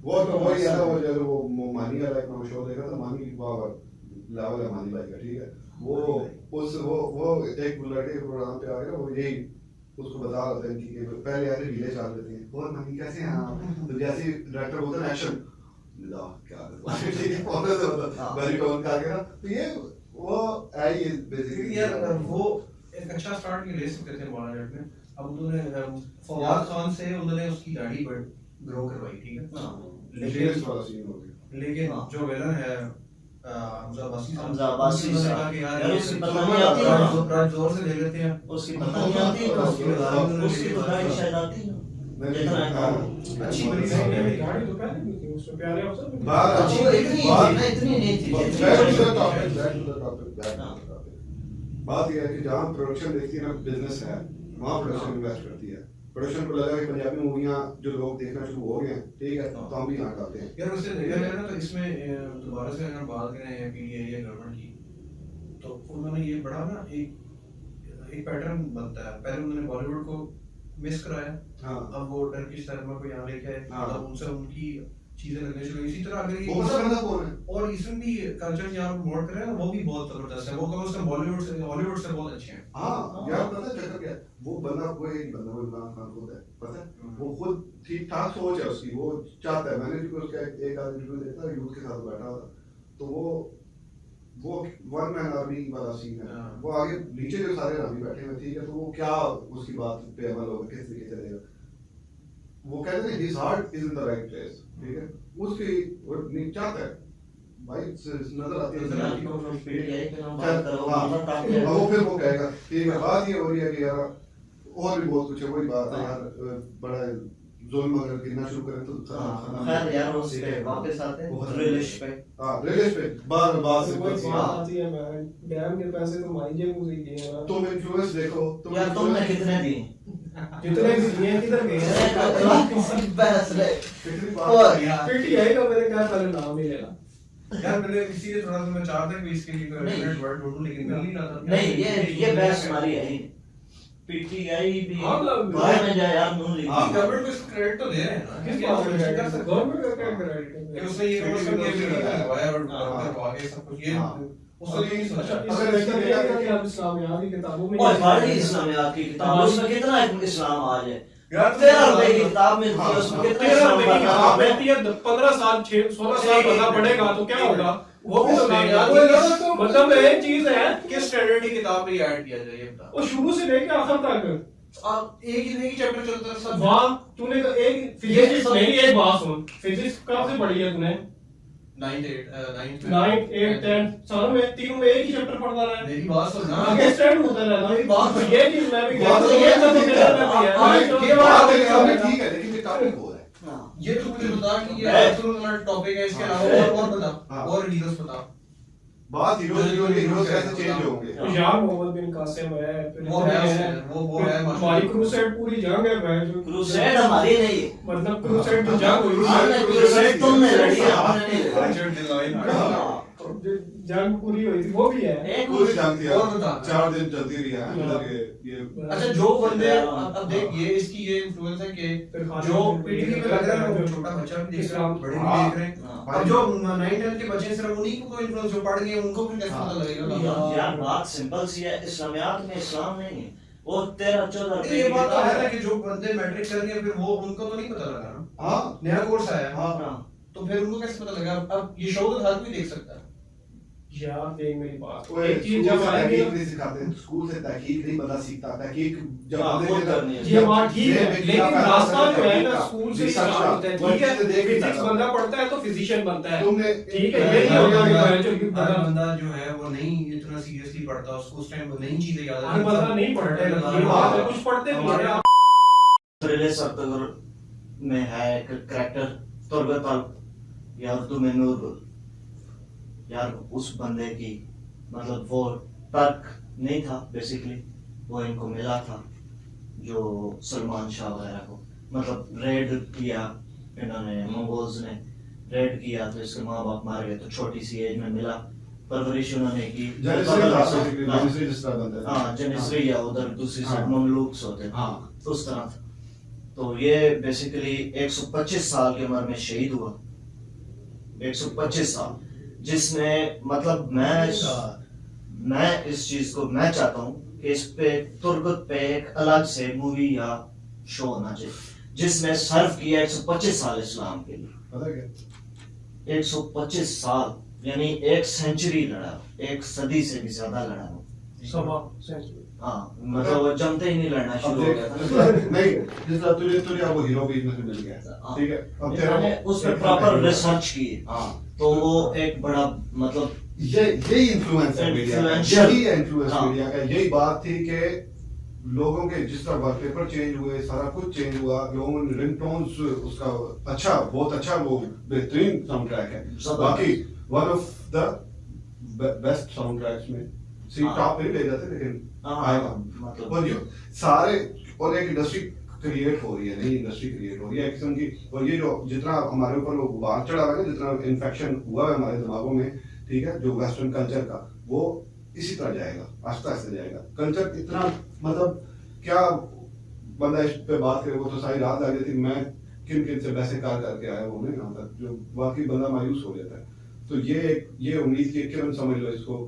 वो तो वही है ना वो जब वो मानी वाला एक शो देखा था मानी लावल है मानी भाई का ठीक है वो उस वो एक लड़के के प्रोग्राम पे आ गया वो यही उसको बता रहा था कि पहले ऐसे ढीले चाल देते हैं और मानी कैसे हैं आप तो जैसे डायरेक्टर बोलता है एक्शन ला क्या ठीक है बोलते तो बड़ी टोन का गया तो ये वो आई क्योंकि बेसिकली यार वो एक अच्छा स्टार्ट नहीं ले सकते थे मौलाना जट में अब उन्होंने फवाद खान से उन्होंने उसकी दाढ़ी पर ग्रो करवाई ठीक है लेटेस्ट वाला सीन हो गया लेकिन हाँ। जो विलन है हमजा बासी साहब हमजा बासी उन्होंने साहब। कहा कि यार यार ये उसकी तो पता नहीं आती राज- ना। राज जोर से ले लेते हैं उसकी पता नहीं आती उसकी तो गाड़ी शायद आती ना जितना अच्छी बड़ी गाड़ी तो पहले भी थी उसमें प्यारे अफसर भी थे। बात अच्छी इतनी थी ना इतनी नहीं थी बात यह है कि जहाँ प्रोडक्शन देखती है ना बिजनेस है वहाँ प्रोडक्शन इन्वेस्ट करती है प्रोडक्शन को लगा कि पंजाबी मूवियाँ जो लोग देखना शुरू हो गए हैं ठीक है तो हम भी यहाँ डालते हैं यार वैसे देखा जाए ना तो इसमें दोबारा से अगर बात करें पीडीआई या गवर्नमेंट की तो उन्होंने ये बड़ा ना एक पैटर्न बनता है पहले उन्होंने बॉलीवुड को मिस कराया हाँ अब वो टर्किश सिनेमा को यहाँ लेके आए हाँ। मतलब उनसे उनकी चीजें लगने शुरू हुई। इसी तरह अगर वो पता ये बंदा कौन है और इसमें भी कल्चर यहाँ प्रमोट कर रहे हैं ना वो भी बहुत जबरदस्त है वो कम से कम बॉलीवुड से हॉलीवुड से बहुत अच्छे हैं हाँ यार पता है चक्कर क्या है वो बंदा कोई एक बंदा वो इमरान खान खुद है पता है वो खुद ठीक ठाक सोच है उसकी वो चाहता है मैंने भी उसका एक आध इंटरव्यू देखा यूथ के साथ बैठा था तो वो वन मैन आर्मी वाला सीन है हाँ। वो आगे नीचे जो सारे आर्मी बैठे हुए ठीक है तो वो क्या उसकी बात पे अमल होगा किस तरीके चलेगा वो कहते हैं his heart is in the right place ठीक है उसकी वो नहीं चाहता है भाई नजर आती है पीटीआई के नाम हाँ, बात करो मतलब ताकि वो फिर वो कहेगा ठीक है बात ये हो रही है कि यार और भी बहुत कुछ है वही बात है यार बड़ा जुल्म अगर गिरना शुरू करें तो हाँ, खैर यार उस पे वापस आते हैं रिलिश पे हाँ रिलीज पे बार बार से वही बस बात आती है मैं डैम के पैसे तो हमारी जेब में से ही दिए हैं ना। तुम इन्फ्लुएंस देखो तुम यार तुमने कितने दिए जितने भी दिए हैं, किधर गए हैं? बस रे कितनी और बात यार पीटीआई का मेरे क्या पहले नाम ही लेना। यार मैंने इसीलिए थोड़ा सा मैं चाहता कि इसके लिए कोई नहीं। रेफरेंस वर्ड ढूंढूं लेकिन मिल नहीं रहा था नहीं ये बहस हमारी है ही पीटीआई भी हाँ, मतलब- बाहर में जाए यार नून हाँ, लीग गवर्नमेंट को इसको क्रेडिट तो दे रहे हैं ना किस कि बात में कर credit? सकते गवर्नमेंट का क्या credit है? कि उसने ये कम से कम ये भी करवाया और हाँ। करवा के सब कुछ ये हाँ। उसने ये नहीं अच्छा, सोचा इसमें अगर देखा इसमें गया देखा कि आप इस्लामियात की किताबों में और ये- बड़ी इस्लामियात की किताब उसमें कितना इस्लाम आज है यार 13 रुपए की किताब में हाँ, उसमें कितना 13 इस्लाम रुपए की पढ़ना किताब है? रहती है, 15 साल 16 साल बंदा पढ़ेगा तो क्या होगा? वो भी तो नहीं, कामयाब वो होगा। तो- मतलब एक चीज है किस स्टैंडर्ड की किताब में ऐड किया जाए ये बता वो शुरू से लेके आखिर तक आप एक ही चैप्टर चलता है सब वहाँ तूने तो एक फिजिक्स मेरी एक बात सुन, फिजिक्स कब से पढ़ी है तूने? 9th 8th 9 8 10 सालों में तीनों में एक ही चैप्टर पढ़ता रहा है। मेरी बात सुन ना आगे स्टैंड होता रहता है। मेरी बात तो ये चीज मैं भी बात कहता हूँ, तो ये ये सब तो ठीक मेरा है। भी है। हाँ, तो ये ये बात बात है है। ठीक है लेकिन ये टॉपिक हो रहा है हाँ। ये तो मुझे बता कि ये मैं- एब्सोल्यूट टॉपिक है इसके हाँ। अलावा और बता हाँ। और रीजंस बता बात हीरोज कैसे चेंज होंगे तो यार मोहम्मद बिन कासिम है, फिर वो है इतने उसमें, हैं। वो है माशाल्लाह। हमारी क्रूसेड पूरी जंग है भाई जो क्रूसेड हमारी नहीं है मतलब क्रूसेड जो जंग हुई हमने क्रूसेड तुमने लड़ी है हमने नहीं लड़ी Richard Deloy हाँ। तो जंग पूरी हुई थी वो भी है। एक पूरी जंग थी और बता। 4 दिन चलती रही है मतलब ये अच्छा जो बंदे अब देख ये इसकी ये इन्फ्लुएंस है कि जो पीटीवी पे लग रहा है वो छोटा बच्चा भी देख रहा है, बड़े भी देख रहे हैं। हाँ। अब जो 9-10 के बच्चे सिर्फ उन्हीं को इन्फ्लुएंस जो पढ़ गए उनको फिर कैसे पता लगेगा? यार बात सिंपल सी है, इस्लामियात में इस्लाम नहीं है, वो 13-14 ये बात तो है ना कि जो बंदे मैट्रिक कर रहे हैं फिर वो उनको तो नहीं पता लगा ना। हाँ नया कोर्स आया है हाँ तो फिर उनको कैसे पता लगा? अब ये शो तो हर कोई देख सकता है। यार देख मेरी बात, वो एक चीज स्कूल जब से आएंगे तहकीक नहीं सिखाते, स्कूल से तहकीक नहीं बंदा सीखता, तहकीक जब हाँ, बंदे वो के करनी है। ये बात ठीक है, ये लेकिन पहला रास्ता असर जो है तहकीक ना का, स्कूल से रिसर्च स्टार्ट का, होता है। वो ठीक है, चीजें देख नहीं फिजिक्स सकता। बंदा पढ़ता है तो फिजिशियन बनता है, तुमने ठीक है, ये नहीं होगा कि मैं जो कि हर बंदा बंदा जो है वो नहीं इतना सीरियसली पढ़ता, उसको उस टाइम वो नई चीजें याद हर बंदा नहीं पढ़ता है, ये बात है, कुछ पढ़ते भी है आप। रिले सरतगर में है एक करैक्टर तुर्बत अल्प या उर्दू में नूर। यार उस बंदे की मतलब वो तर्क नहीं था बेसिकली, वो इनको मिला था जो सलमान शाह वगैरह को मतलब रेड किया इन्होंने, मंगोल्स ने रेड किया तो इसके माँ बाप मार गए, तो छोटी सी एज में मिला, परवरिश उन्होंने की। जेनिसरी जिस तरह बनता है। हाँ जेनिसरी या उधर दूसरी साइड हाँ। ममलूक्स होते थे, हाँ तो उस तरह था। तो ये बेसिकली 125 साल की उम्र में शहीद हुआ, 125 साल, जिसने मतलब मैं इस चीज को मैं चाहता हूँ कि इस पे तुर्गत पे एक अलग से मूवी या शो होना चाहिए जिसने सर्व किया 125 साल इस्लाम के लिए। पता क्या 125 साल यानी 1 सेंचुरी लड़ा, 1 सदी से भी ज्यादा लड़ा वो। सभा सेंचुरी। हाँ मतलब वो जमते ही नहीं लड़ना अब शुरू हो देख गया था। नहीं जिस तरह तुझे अब वो हीरो भी इसमें से मिल गया, ठीक है, अब मैंने उस पर प्रॉपर रिसर्च की, हाँ तो वो एक बड़ा मतलब यही इन्फ्लुएंस है मीडिया का, Influential। यही इन्फ्लुएंस हाँ। मीडिया का, यही बात थी कि लोगों के जिस तरह वॉलपेपर चेंज हुए, सारा कुछ चेंज हुआ, लोगों ने रिंगटोन्स उसका अच्छा, बहुत अच्छा, वो बेहतरीन साउंड ट्रैक है, जबरदस्त। बाकी one of the best sound tracks में सी हाँ। टॉप नहीं ले जाते लेकिन हाँ, आएगा मतलब और ये सारे और एक इंडस्ट्री क्रिएट हो रही है, नई इंडस्ट्री क्रिएट हो रही है एक किस्म की। और ये जो जितना हमारे ऊपर वो गुबार चढ़ा हुआ है, जितना इन्फेक्शन हुआ है हमारे दिमागों में, ठीक है, जो वेस्टर्न कल्चर का, वो इसी तरह जाएगा, आस्ता आस्ता जाएगा। कल्चर इतना मतलब क्या बंदा इस पे बात करे, वो तो सारी रात लग जाती, मैं किन किन से वैसे कार करके आया हूँ यहाँ तक, जो वाकई बंदा मायूस हो जाता है। तो ये उम्मीद की कि समझ लो इसको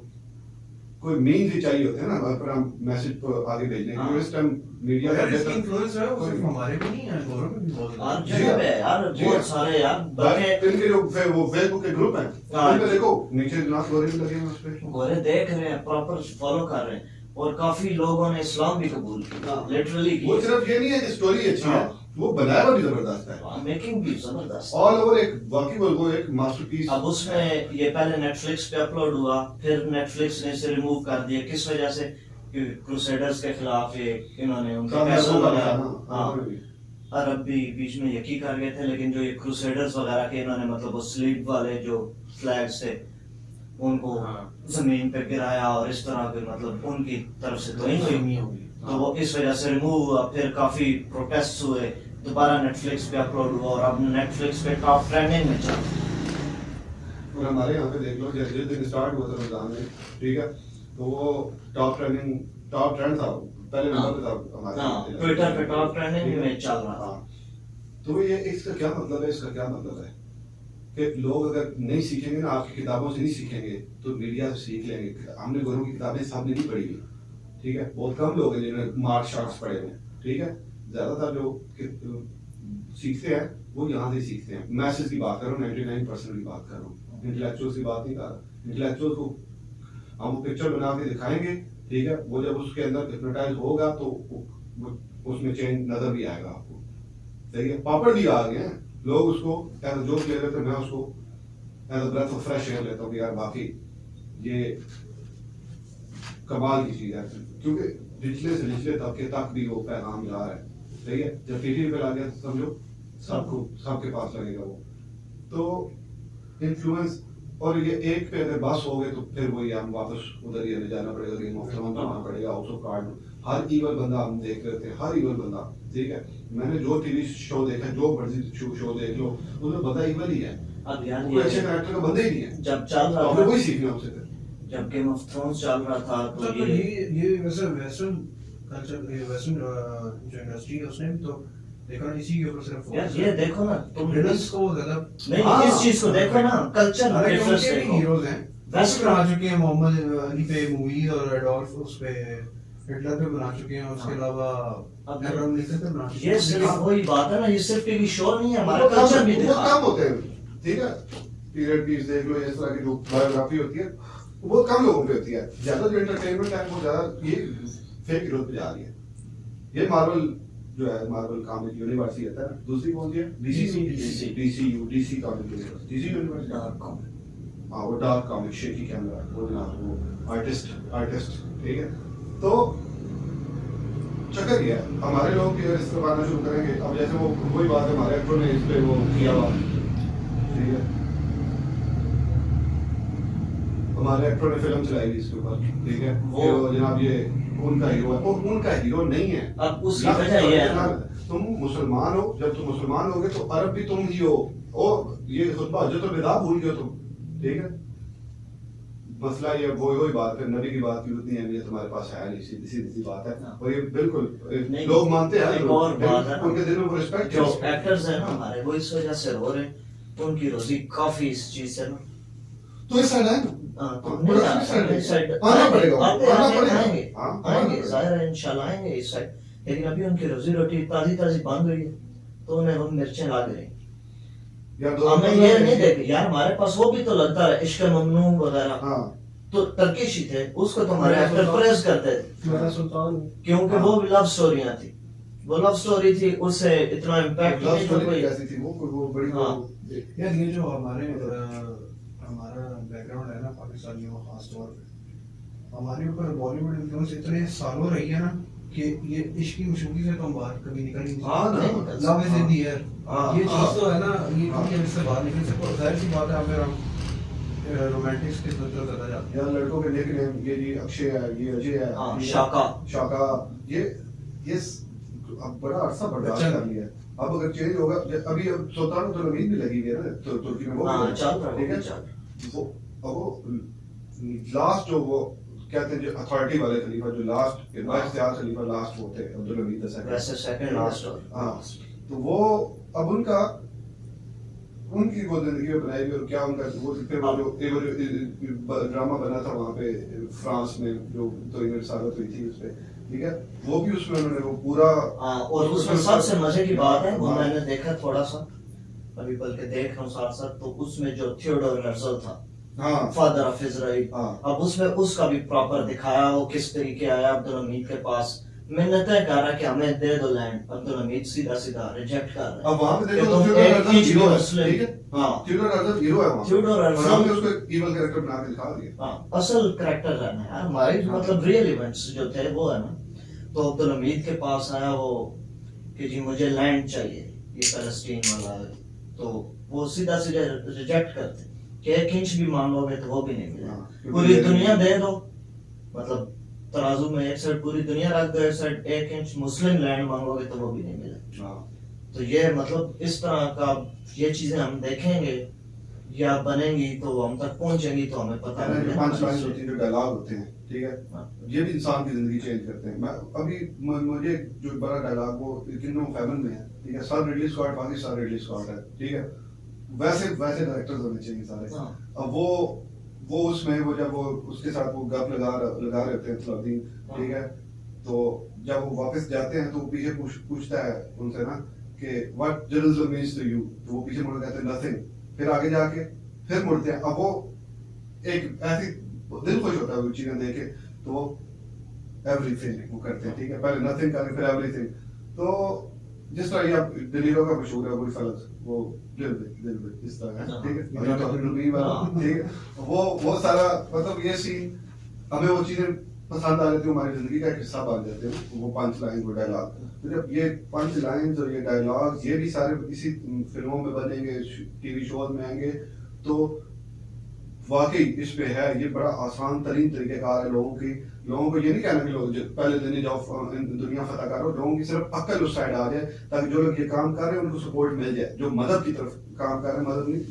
कोई मीन्स ही चाहिए होते हैं ना पर हम मैसेज को आगे भेजने के लिए। इस टाइम मीडिया अगर इसकी इन्फ्लुएंस है वो सिर्फ हमारे पे नहीं है, औरों पे भी बहुत हर है। जगह पे है यार, जी बहुत हाँ। सारे यार बल्कि इनके जो वो फेसबुक के ग्रुप हैं, हाँ। उन पे देखो नीचे नाथ गोरे भी लगे हैं उस पे। गोरे देख रहे हैं, प्रॉपर फॉलो कर रहे हैं, और काफी लोगों ने इस्लाम भी कबूल किया, लिटरली वो की, सिर्फ ये नहीं है कि स्टोरी अच्छी है, हाँ। वो बनाया हुआ भी जबरदस्त है, मेकिंग भी जबरदस्त। ऑल ओवर एक वाकई वो एक मास्टरपीस। अब उसमें ये पहले नेटफ्लिक्स पे अपलोड हुआ, फिर नेटफ्लिक्स ने इसे रिमूव कर दिया, किस वजह से? क्रूसेडर्स के खिलाफ ये इन्होंने उनके पैसों वगैरह, हाँ अरब भी बीच में यकी कर गए थे, लेकिन जो ये क्रूसेडर्स वगैरह के इन्होंने मतलब वो स्लीप वाले जो फ्लैग्स थे उनको जमीन पे गिराया, और इस तरह के मतलब उनकी तरफ से तो नहीं हुई, तो वो इस वजह से रिमूव हुआ। फिर काफी प्रोटेस्ट हुए, दोबारा नेटफ्लिक्स पे अपलोड हुआ, और अब नेटफ्लिक्स पे टॉप ट्रेंडिंग में चल। और हमारे यहाँ पे देख लो जिस दिन स्टार्ट हुआ था रमजान में, ठीक है, तो वो टॉप ट्रेंड था, पहले नंबर पे था हमारे हाँ, ट्विटर पे टॉप ट्रेंडिंग में चल रहा था। हाँ। तो ये इसका क्या मतलब है, इसका क्या मतलब है कि लोग अगर नहीं सीखेंगे ना, आपकी किताबों से नहीं सीखेंगे तो मीडिया से सीख लेंगे। हमने गुरु की किताबें सामने नहीं पढ़ी हुई, ठीक है, बहुत कम लोग हैं जिन्होंने मार्क शार्ट्स पढ़े हुए, ठीक है, ज्यादातर जो सीखते हैं वो यहाँ से सीखते हैं। मैसेज की बात कर रहा हूँ, 99% की बात कर रहा हूँ, इंटेलेक्चुअल्स की बात नहीं कर रहा। इंटेलेक्चुअल को हम वो पिक्चर बना के दिखाएंगे, ठीक है, वो जब उसके अंदर हिप्नोटाइज होगा तो उसमें चेंज नजर भी आएगा आपको, सही है। पापड़ भी आ गए हैं, लोग उसको एज अ जोक ले लेते हैं, मैं उसको as a breath of fresh air लेता हूँ यार, बाकी ये कमाल की चीज है, क्योंकि निचले से निचले तबके तक भी वो पैगाम जा रहा है, सही है। जब टीवी पे आ गया तो समझो सबके पास लगेगा वो। तो इन्फ्लुएंस, और ये एक पे अगर बस हो गए तो फिर वही हम वापस उधर ही जाना पड़ेगा, गेम ऑफ थ्रोन्स जाना पड़ेगा, house of card, her evil बंदा हम देख रहे थे, हर इवल बंदा, ठीक है। मैंने जो टीवी शो देखा, जो मर्जी शो देख लो, उसमें बंदा इवल ही है, अब यार कोई अच्छे कैरेक्टर का बंदा ही नहीं है, जब चल तो रहा हमें था, वही सीखना उससे फिर। जब गेम ऑफ थ्रोन्स चल रहा था तो तो ये वैसे वेस्टर्न कल्चर, ये वेस्टर्न जो इंडस्ट्री है उसने भी तो देखो ना इसी के ऊपर सिर्फ यार ये देखो ना तुम ब्रिटिश को ज्यादा नहीं इस चीज को देखो ना कल्चर हालांकि डिफरेंस उनके भी देखो हीरोज हैं, वेस्टर्न आ चुके हैं, मोहम्मद अली पे मूवी और एडोल्फ उस पे हिटलर पे बना चुके हैं, उसके अलावा अब्राहम लिंकन पे बना चुके ये हैं। सिर्फ वही बात है ना, ये सिर्फ टीवी शो नहीं है, हमारा वो कम- कल्चर भी वो दिखा कम होते हैं, ठीक है। पीरियड पीस देख लो, इस तरह की जो बायोग्राफी होती है वो कम लोगों पे होती है। ज्यादा जो एंटरटेनमेंट है वो ज्यादा ये फेक हीरो पे जा रही है। ये मार्वल जो है, मार्वल कॉमिक यूनिवर्स ही रहता है ना। दूसरी कौन सी है? DC comic universe, DC universe. हाँ, वो डार्क कॉमिक, शेकी कैमरा, वो जनाब वो आर्टिस्ट, ठीक है। तो चक्कर ये है, हमारे लोग भी इस तरह आना शुरू करेंगे। अब जैसे वो वही बात है, हमारे एक्टर ने इस पे वो किया हुआ, ठीक है, हमारे एक्टर ने फिल्म चलाई इसके ऊपर, ठीक है। वो जनाब ये उनका हीरो है, वो उनका हीरो नहीं है। अब उसकी वजह ये है ना, तुम मुसलमान हो, जब तुम मुसलमान होगे तो अरब भी तुम ही हो। ओ ये खुतबा जो तो विदा भूल गए तुम, ठीक है। मसला ये वही बात है, नबी की बात की उतनी अहमियत तुम्हारे पास है नहीं, सीधी सीधी बात है। हाँ। और ये बिल्कुल नहीं, लोग मानते हैं, एक और बात है ना, उनके दिल में वो रिस्पेक्ट जो एक्टर्स हैं ना हमारे, वो इस वजह से रो रहे हैं, उनकी रोजी काफी इस चीज से ना तो इस साइड है ना, हाँ, तो हाँ, नहीं बड़ा आ- इस साइड इस साइड आना पड़ेगा, आते आना आते पड़ेगा। आएंगे हाँ, आएंगे आना जाहिर है इंशाल्लाह आएंगे इस साइड, लेकिन अभी उनकी रोजी रोटी ताजी ताजी बंद हुई है तो उन्हें हम मिर्चें ला रही या दो हमें ये नहीं देखे यार, हमारे पास वो भी तो लगता है इश्क ममनू वगैरह, हाँ, तो टर्किश ही थे, उसको तो हमारे एक्टर प्रेस करते थे मेरा सुल्तान क्योंकि वो भी लव स्टोरियां थी, वो लव स्टोरी थी, उससे इतना इम्पैक्ट लव नहीं था स्टोरी कोई। कैसी थी वो बड़ी हाँ। यार ये जो हमारा बैकग्राउंड है ना पाकिस्तानियों का, खास तौर पे हमारे ऊपर बॉलीवुड इन्फ्लुएंस इतने सालों रही है ना कि ये इश्क की मशहूरी से तो हम बाहर कभी निकल ही हाँ ना, नहीं। Love is in the air, हाँ, ये हाँ। चीज तो है ना, ये हाँ। कि हम इससे बाहर निकल सकते हैं। जाहिर सी बात है, फिर हम रोमांटिक्स के तरफ ज्यादा जाते यार लड़कों के निकनेम ये जी अक्षय है, ये अजय है, हाँ, ये शाका। शाका, ये अब बड़ा अरसा बर्दाश्त अच्छा। कर लिया। अब अगर चेंज होगा, अभी अब सुल्तान तो नवीद भी लगी हुई है ना, तो तुर्की में वो हाँ, भी चल रहा है, ठीक वो है। भी चल रहा है। वो अब वो लास्ट जो वो कहते हैं जो अथॉरिटी वाले खलीफा, जो लास्ट इख्तियार खलीफा लास्ट वो थे, अब्दुल हमीद II। वैसे सेकंड लास्ट और हाँ, तो वो अब उनकी वो जिंदगी में बनाई हुई, और क्या उनका वो फिर वो जो ड्रामा बना था वहाँ पे फ्रांस में, जो तो रिसालत हुई थी उस पे, ठीक है, वो भी उसमें उन्होंने वो पूरा हाँ, और उसमें सबसे मजे की बात है, वो हाँ। मैंने देखा थोड़ा सा, अभी बल्कि देख रहा हूँ साथ साथ, तो उसमें जो थियोडोर हेrzl था, हाँ फादर ऑफ इजराइल, हाँ अब उसमें उसका भी प्रॉपर दिखाया, वो किस तरीके आया अब्दुल हमीद के पास, मिन्नतें कर रहा है कि हमें दे दो लैंड, अब्दुल हमीद सीधा सीधा रिजेक्ट कर रहा है। अब वहाँ पे कि देखो तुम थियोडोर एक हेrzl ही हीरो है, मुस्लिम, ठीक है, हाँ, थियोडोर हेrzl हीरो है वहाँ पे। थियोडोर हेrzl- और हमने उसको इवल कैरेक्टर बना के दिखा दिया। हाँ, असल करेक्टर रहना है यार, हमारी मतलब रियल इवेंट्स जो थे वो है ना, तो अब्दुल हमीद के पास आया वो कि जी मुझे लैंड चाहिए, ये पैलेस्टीन वाला है, तो वो सीधा सीधा रिजेक्ट करते कि 1 इंच भी मांगोगे तो वो भी नहीं मिलेगा, हाँ, क्योंकि पूरी ये- दुनिया दे दो, मतलब तराजू में एक साइड पूरी दुनिया रख दो, एक साइड 1 इंच मुस्लिम लैंड मांगोगे तो वो भी नहीं मिलेगा। हाँ, तो ये मतलब इस तरह का ये चीजें हम देखेंगे या बनेंगी तो हम तक पहुंचेंगी तो हमें पता जो नहीं 5 लाइन होती है, जो डायलॉग होते हैं, ठीक है, हाँ। ये भी इंसान की जिंदगी चेंज करते हैं। मैं अभी मुझे जो बड़ा डायलॉग वो किंगडम ऑफ हेवन में है, ठीक है, सर रिडली स्कॉट, बाकी सर रिडली स्कॉट है, ठीक है, वैसे डायरेक्टर्स होने चाहिए सारे। हाँ। अब वो उसमें वो जब वो उसके साथ वो गप लगा रहे होते हैं सलाउद्दीन, ठीक है, तो जब वो वापस जाते हैं तो वो पीछे पूछता है उनसे ना कि what journalism means to you, तो वो पीछे मुड़ के कहते हैं नथिंग, फिर आगे जाके फिर मुड़ते हैं। अब वो एक ऐसी दिल खुश होता है वो चीजें देख के, तो वो एवरीथिंग वो करते हैं, ठीक है, पहले नथिंग करें फिर एवरीथिंग। तो जिस तरह ये आप दिलीरो का मशहूर है वही फलस, वो दिल पे इस तरह है, ठीक है, और ये तो नबी वाला, ठीक है, वो सारा मतलब ये सीन हमें वो चीजें पसंद आ रही थी, हमारी जिंदगी का एक हिस्सा बन जाते हैं, वो 5 लाइन वो डायलॉग। तो जब ये 5 लाइन्स और ये डायलॉग ये भी सारे इसी फिल्मों में बनेंगे, टीवी शोज में आएंगे, तो वाकई इस पे है, ये बड़ा आसान तरीन तरीकेकार है लोगों को ये नहीं कहना कि लोग पहले दिन ही जाओ दुनिया फतह करो, लोगों की सिर्फ अक्ल उस साइड आ जाए ताकि जो लोग ये काम कर रहे हैं उनको सपोर्ट मिल जाए, जो मदद की तरफ काम कर रहे हैं,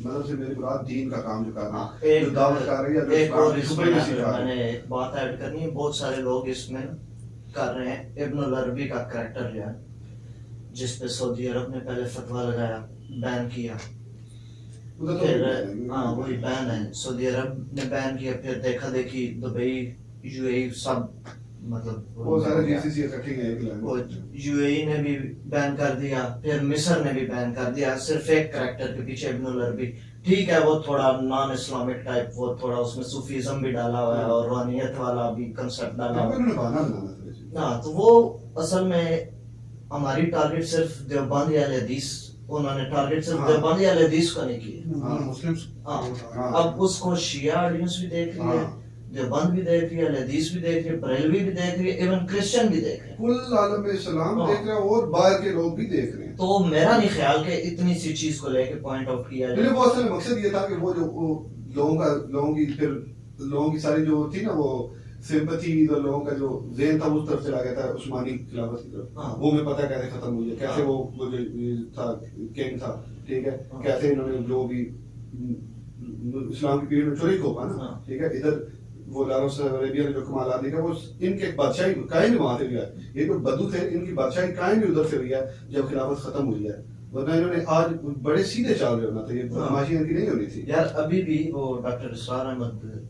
मदद से मेरी मुराद दीन का काम जो कर रहे हैं, जो दावत कर रहे हैं, या एक और जो इसमें सुप्रीमेसी सिखा रहे हैं। मैंने एक बात ऐड करनी है, बहुत सारे लोग इसमें कर रहे हैं। इब्न अरबी का करैक्टर जो है, जिस पे सऊदी अरब ने पहले फतवा लगाया, बैन किया, उधर तो फिर हाँ वही बैन है, सऊदी अरब ने बैन किया, फिर देखा देखी दुबई यूएई सब मतलब वो सारे जीसीसी इकट्ठे हैं एक वो लाइन। यूएई ने भी बैन कर दिया, फिर मिस्र ने भी बैन कर दिया, सिर्फ एक करैक्टर के पीछे इब्न अरबी। ठीक है वो थोड़ा नॉन इस्लामिक टाइप, वो थोड़ा उसमें सूफीज्म भी डाला हुआ है और रूहानियत वाला भी कंसेप्ट डाला हुआ है। उन्होंने बहाना बनाना था वैसे। हाँ तो वो असल में हमारी टारगेट सिर्फ देवबंद या हदीस, उन्होंने टारगेट सिर्फ हाँ। देवबंद या हदीस को नहीं किया। हाँ। मुस्लिम्स हाँ। अब उसको शिया ऑडियंस भी देख रही है, हाँ। देवबंद भी देख रही है, हदीस भी देख रही है, बरेलवी भी देख रही है, इवन क्रिश्चियन भी देख रहे हैं। कुल आलम इस्लाम हाँ। देख रहे हैं और बाहर के लोग भी देख रहे हैं। तो मेरा नहीं ख्याल कि इतनी सी चीज को लेके पॉइंट आउट किया मेरे जाए। वो असल में मकसद ये था कि वो जो लोगों की सारी जो थी ना वो सिंपैथी, तो लोगों का जो ज़हन था उस तरफ चला गया था, उस्मानी खिलाफत की तरफ। हाँ। वो मैं पता कैसे खत्म हुई है, कैसे हाँ। वो जो था किंग था, ठीक है, हाँ। कैसे इन्होंने जो भी इस्लाम की पीढ़ी में चोरी खोपा ना, हाँ। ठीक है, इधर वो लारोस अरेबिया ने जो कमाल देखा वो इनके बादशाही कायम भी वहां से हुआ है, ये जो बद्दू थे इनकी बादशाही कायम भी उधर से हुई है जब खिलाफत खत्म हुई है, वरना इन्होंने आज बड़े सीधे चाल रहे होना था, ये हाँ। बदमाशी इनकी नहीं होनी थी। यार अभी भी वो डॉक्टर इसरार अहमद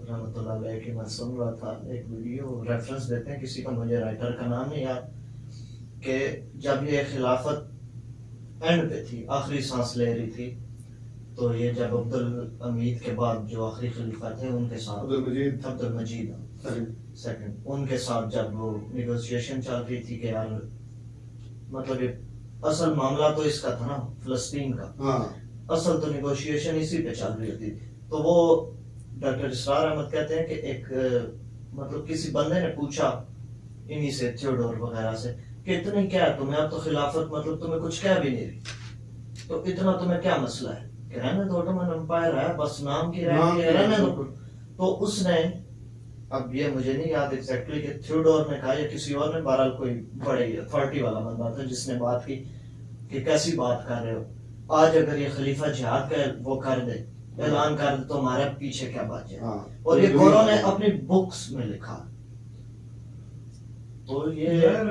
रहमतुल्लाह अलैह की मैं सुन रहा था एक वीडियो, रेफरेंस देते हैं किसी का, मुझे राइटर का नाम नहीं याद, कि जब ये खिलाफत एंड पे थी, आखिरी सांस ले रही थी, तो ये जब अब्दुल हमीद के बाद जो आखिरी खलीफा थे उनके साथ अब्दुल मजीद सेकंड, उनके साथ जब वो निगोशिएशन चल रही थी कि यार मतलब ये असल मामला तो इसका था ना फिलिस्तीन का, हाँ। असल तो निगोशिएशन इसी पे चल रही थी। तो वो डॉक्टर इसरार अहमद कहते हैं कि एक मतलब किसी बंदे ने पूछा इन्हीं से, थियोडोर वगैरह से, कि इतनी क्या है तुम्हें, अब तो खिलाफत मतलब तुम्हें कुछ कह भी नहीं रही, तो इतना तुम्हें क्या मसला है, कि रहने दो, ऑटोमन एम्पायर है, बस नाम की रहने दो। तो उसने, अब ये मुझे नहीं याद एग्जैक्टली कि थियोडोर ने कहा या किसी और ने, बहरहाल कोई बड़ी अथॉरिटी वाला बंदा था जिसने बात की कि कैसी बात कर रहे हो, आज अगर ये खलीफा जिहाद का वो कर दे, ऐलान कर दे, तो हमारे पीछे क्या बात है। हाँ। और ये गोरों ने अपनी बुक्स में लिखा, तो ये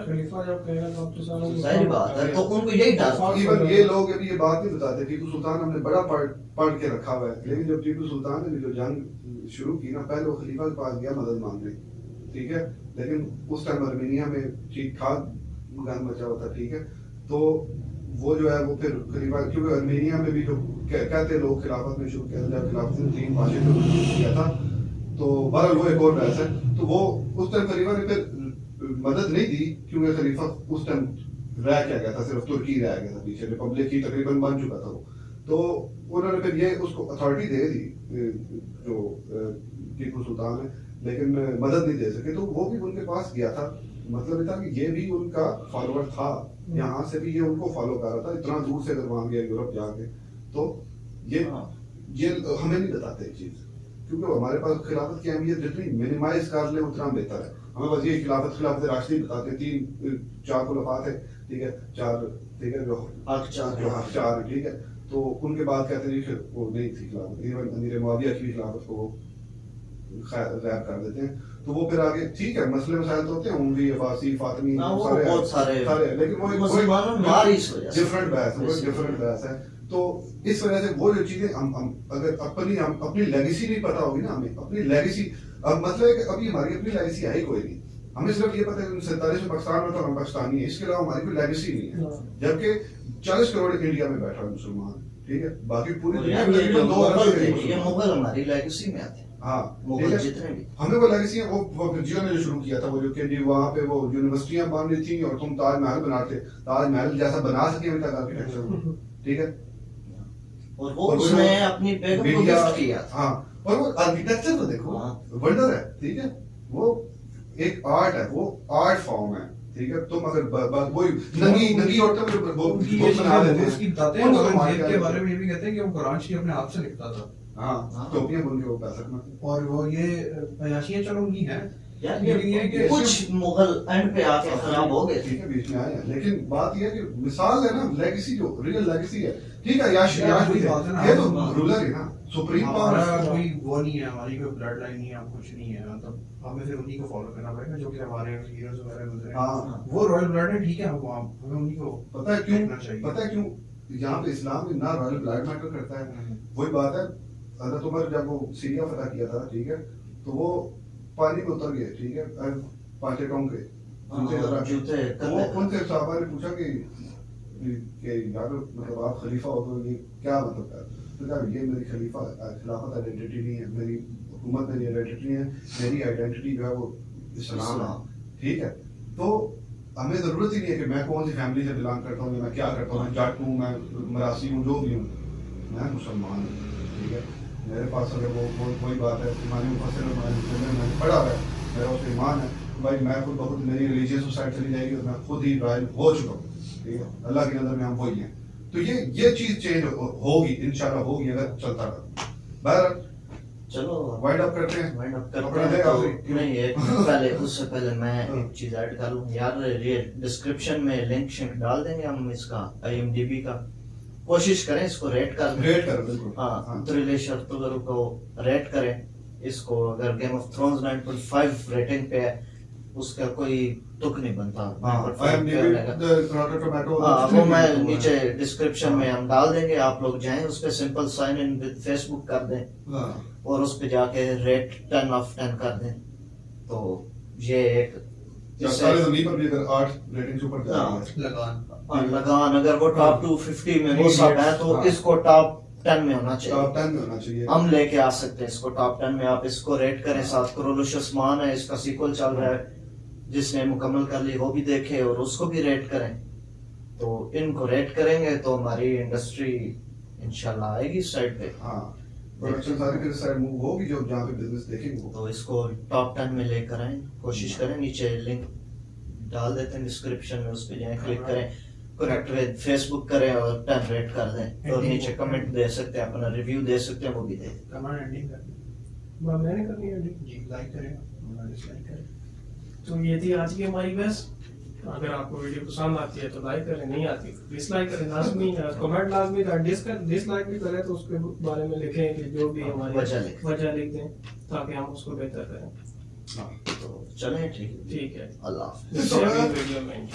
खलीफा जब कहेगा तो अब तो सालों को जाहिर बात है, तो उनको यही डर था। इवन ये लोग अभी ये बात नहीं बताते, टीपू सुल्तान हमने बड़ा पढ़ के रखा हुआ है, लेकिन जब टीपू सुल्तान ने जो जंग शुरू की ना, पहले वो खलीफा के पास गया मदद मांगने, ठीक है, लेकिन उस टाइम अर्मेनिया में ठीक ठाक गंद मचा हुआ था, ठीक है, तो वो जो है वो फिर खलीफा, क्योंकि अर्मेनिया में भी जो कहते लोग खिलाफत में शुरू किया था, जब खिलाफत ने 3 पाशे को शुरू किया था, तो बहरहाल वो एक और बहस है, तो वो उस टाइम खलीफा ने फिर मदद नहीं दी, क्योंकि खलीफा उस टाइम रह क्या गया था, सिर्फ तुर्की रह गया था पीछे, रिपब्लिक ही तकरीबन बन चुका था वो, तो उन्होंने फिर ये उसको अथॉरिटी दे दी जो टीपू सुल्तान है, लेकिन मदद नहीं दे सके, तो वो भी उनके पास गया था, मतलब ये था कि ये भी उनका फॉलोअर था, यहाँ से भी ये उनको फॉलो कर रहा था, इतना दूर से अगर वहां गया यूरोप जाके, तो ये हमें नहीं बताते एक चीज, क्योंकि हमारे पास खिलाफत की अहमियत जितनी मिनिमाइज कर ले उतना बेहतर है, हमें बस ये खिलाफत राष्ट्रीय बताते, 3-4 खुलफात है, ठीक है, 4, ठीक है, जो हक 4, ठीक है, तो उनके बाद कहते हैं कि वो नहीं थी खिलाफत, इवन अमीर मुआविया की भी खिलाफत को गैर कर देते हैं, तो वो फिर आगे ठीक है मसले मसाइल तो होते हैं, उमवी, अब्बासी, फातिमी, बहुत सारे, लेकिन वो मुसलमानों में मार इस वजह से डिफरेंट बहस है, तो इस वजह से वो जो चीजें हम अगर अपनी लेगेसी नहीं पता होगी ना, हमें अपनी लेगेसी, अब मतलब है कि अभी हमारी अपनी लेगेसी है ही कोई नहीं, हमें सिर्फ ये पता है 47 में पाकिस्तान में तो हम पाकिस्तानी है, इसके अलावा हमारी कोई लेगेसी नहीं है, जबकि 40 करोड़ इंडिया में बैठा है मुसलमान, ठीक है, बाकी पूरी दुनिया में तकरीबन 2 अरब के ये मुगल हमारी लेगेसी में आते हैं, हाँ, मुगल जितने भी, हमें वो लेगेसी है, वो फिर जियो ने जो शुरू किया था, वो जो कि जी वहाँ पे वो यूनिवर्सिटियां बन रही थी और तुम ताजमहल बनाते, ताजमहल जैसा बना सके अभी तक आर्किटेक्चर, ठीक है, और वो उसने अपनी बेगम को गिफ्ट किया, हाँ, और वो आर्किटेक्चर तो देखो वंडर है, ठीक है, वो एक आर्ट है, वो आर्ट फॉर्म है, ठीक है, तुम अगर वो नंगी औरतें वो बना देते हैं, उसकी बताते हैं, के बारे में ये भी कहते हैं कि वो कुरान शरीफ अपने हाथ से लिखता था, हाँ टोपियां बुन के वो पैसा कमाते हैं। और वो ये अयाशियाँ चलो उनकी हैं, यार लेकिन ये कि कुछ मुगल एंड पे आके खराब हो गए। ठीक है बीच में आए हैं, लेकिन बात ये है कि मिसाल है ना लेगेसी, जो रियल लेगेसी है, ठीक है याश यार, याश भी वही है, बात है ना, ये तो हम- रूलर है ना, सुप्रीम हमारा पावर। कोई वो नहीं है, हमारी कोई ब्लड लाइन नहीं है, हम कुछ नहीं है, मतलब हमें फिर उन्हीं को फॉलो करना पड़ेगा जो कि हमारे हीरोज वगैरह गुजरे हैं। हाँ वो रॉयल ब्लड है, ठीक है, हमें उन्हीं को पता है क्यों, देखना चाहिए। पता है क्यों यहाँ पे इस्लाम में ना रॉयल ब्लड मैटर करता है। वही बात है, हजरत उमर जब वो सीरिया फतह किया था, ठीक है, तो वो पानी में उतर गए, ठीक है, पांचे टोंग के जूते हाँ, लगा के। जूते तो वो करने। उनसे साहबा ने पूछा कि यार मतलब आप खलीफा हो तो ये क्या मतलब है, तो कहा ये मेरी खलीफा खिलाफत आइडेंटिटी नहीं है, मेरी हुकूमत मेरी आइडेंटिटी नहीं है, मेरी आइडेंटिटी जो है वो इस्लाम है, ठीक है। तो हमें जरूरत ही नहीं है कि मैं कौन सी फैमिली से बिलोंग करता हूँ, मैं क्या करता हूँ, मैं जट हूँ, मैं मरासी हूँ, जो भी हूँ, मैं मुसलमान हूँ, ठीक है। मेरे पास अगर वो कोई बात है, ईमानी मुफस्सिर मैंने पढ़ा है, मेरा उस पर ईमान है, तो भाई मैं खुद बहुत मेरी रिलीजियस सोसाइटी चली जाएगी और मैं खुद ही रॉयल हो चुका हूँ, ठीक है, अल्लाह की नज़र में हम वही हैं। तो ये चीज़ चेंज होगी इंशाल्लाह, होगी अगर चलता रहा। बहरहाल चलो वाइंड अप करते हैं। वाइंड अप अपना करते दे हैं। आखिरी। तो नहीं एक पहले उससे पहले मैं एक चीज ऐड कर लूं यार, ये डिस्क्रिप्शन में लिंक शिंक डाल देंगे हम इसका IMDb का, कोशिश करें इसको रेट कर दें। रेट करो बिल्कुल। हाँ थ्रिलेश अर्तुगरुल को रेट करें इसको। अगर गेम ऑफ थ्रोन्स 9.5 रेटिंग पे है, उसका कोई तुक नहीं बनता। 9.5 पे रहेगा। हाँ वो मैं नीचे डिस्क्रिप्शन में हम डाल देंगे, आप लोग जाएं उस पे, simple sign in with Facebook कर दें और उस पे जाके रेट 10 ऑफ 10 कर दें। तो ये एक सारे ज़मीन पर भी अगर 8 रेटिंग से ऊपर जा रही है, लगान अगर वो टॉप 250 में वो सब है तो हाँ। इसको टॉप 10 में होना टॉप चाहिए। 10 में होना चाहिए। हम लेके आ सकते हैं इसको टॉप 10 में, आप इसको रेट करें। साथ करोलुश उस्मान है, इसका सीक्वल चल रहा है, जिसने मुकम्मल कर ली वो भी देखे और उसको भी रेट करें। तो इनको रेट करेंगे तो हमारी इंडस्ट्री इंशाल्लाह आएगी इस साइड पे। हाँ प्रोडक्शन सारी फिर साइड मूव होगी, जो जहाँ पे बिजनेस देखेंगे वो। तो इसको टॉप 10 में लेकर आए, कोशिश करें। नीचे लिंक डाल देते हैं डिस्क्रिप्शन में, उस पर जाएं, क्लिक करें, कनेक्ट विद फेसबुक करें और 10 रेट कर दें। और नीचे कमेंट दे सकते हैं, अपना रिव्यू दे सकते हैं, वो भी दे दें। कमेंट एंडिंग कर दें। मैंने करनी है जी लाइक करें और डिसलाइक करें। तो ये थी आज की हमारी बहस। अगर आपको वीडियो पसंद आती है तो लाइक करें, नहीं आती तो डिसलाइक करें, लाजमी है। कमेंट लाजमी था, डिसलाइक भी करें तो उसके बारे में लिखें कि जो भी हमारी वजह लिख दें ताकि हम उसको बेहतर करें। हाँ तो चलें, ठीक ठीक है, अल्लाह हाफ़िज़। मिलते हैं अगली वीडियो में।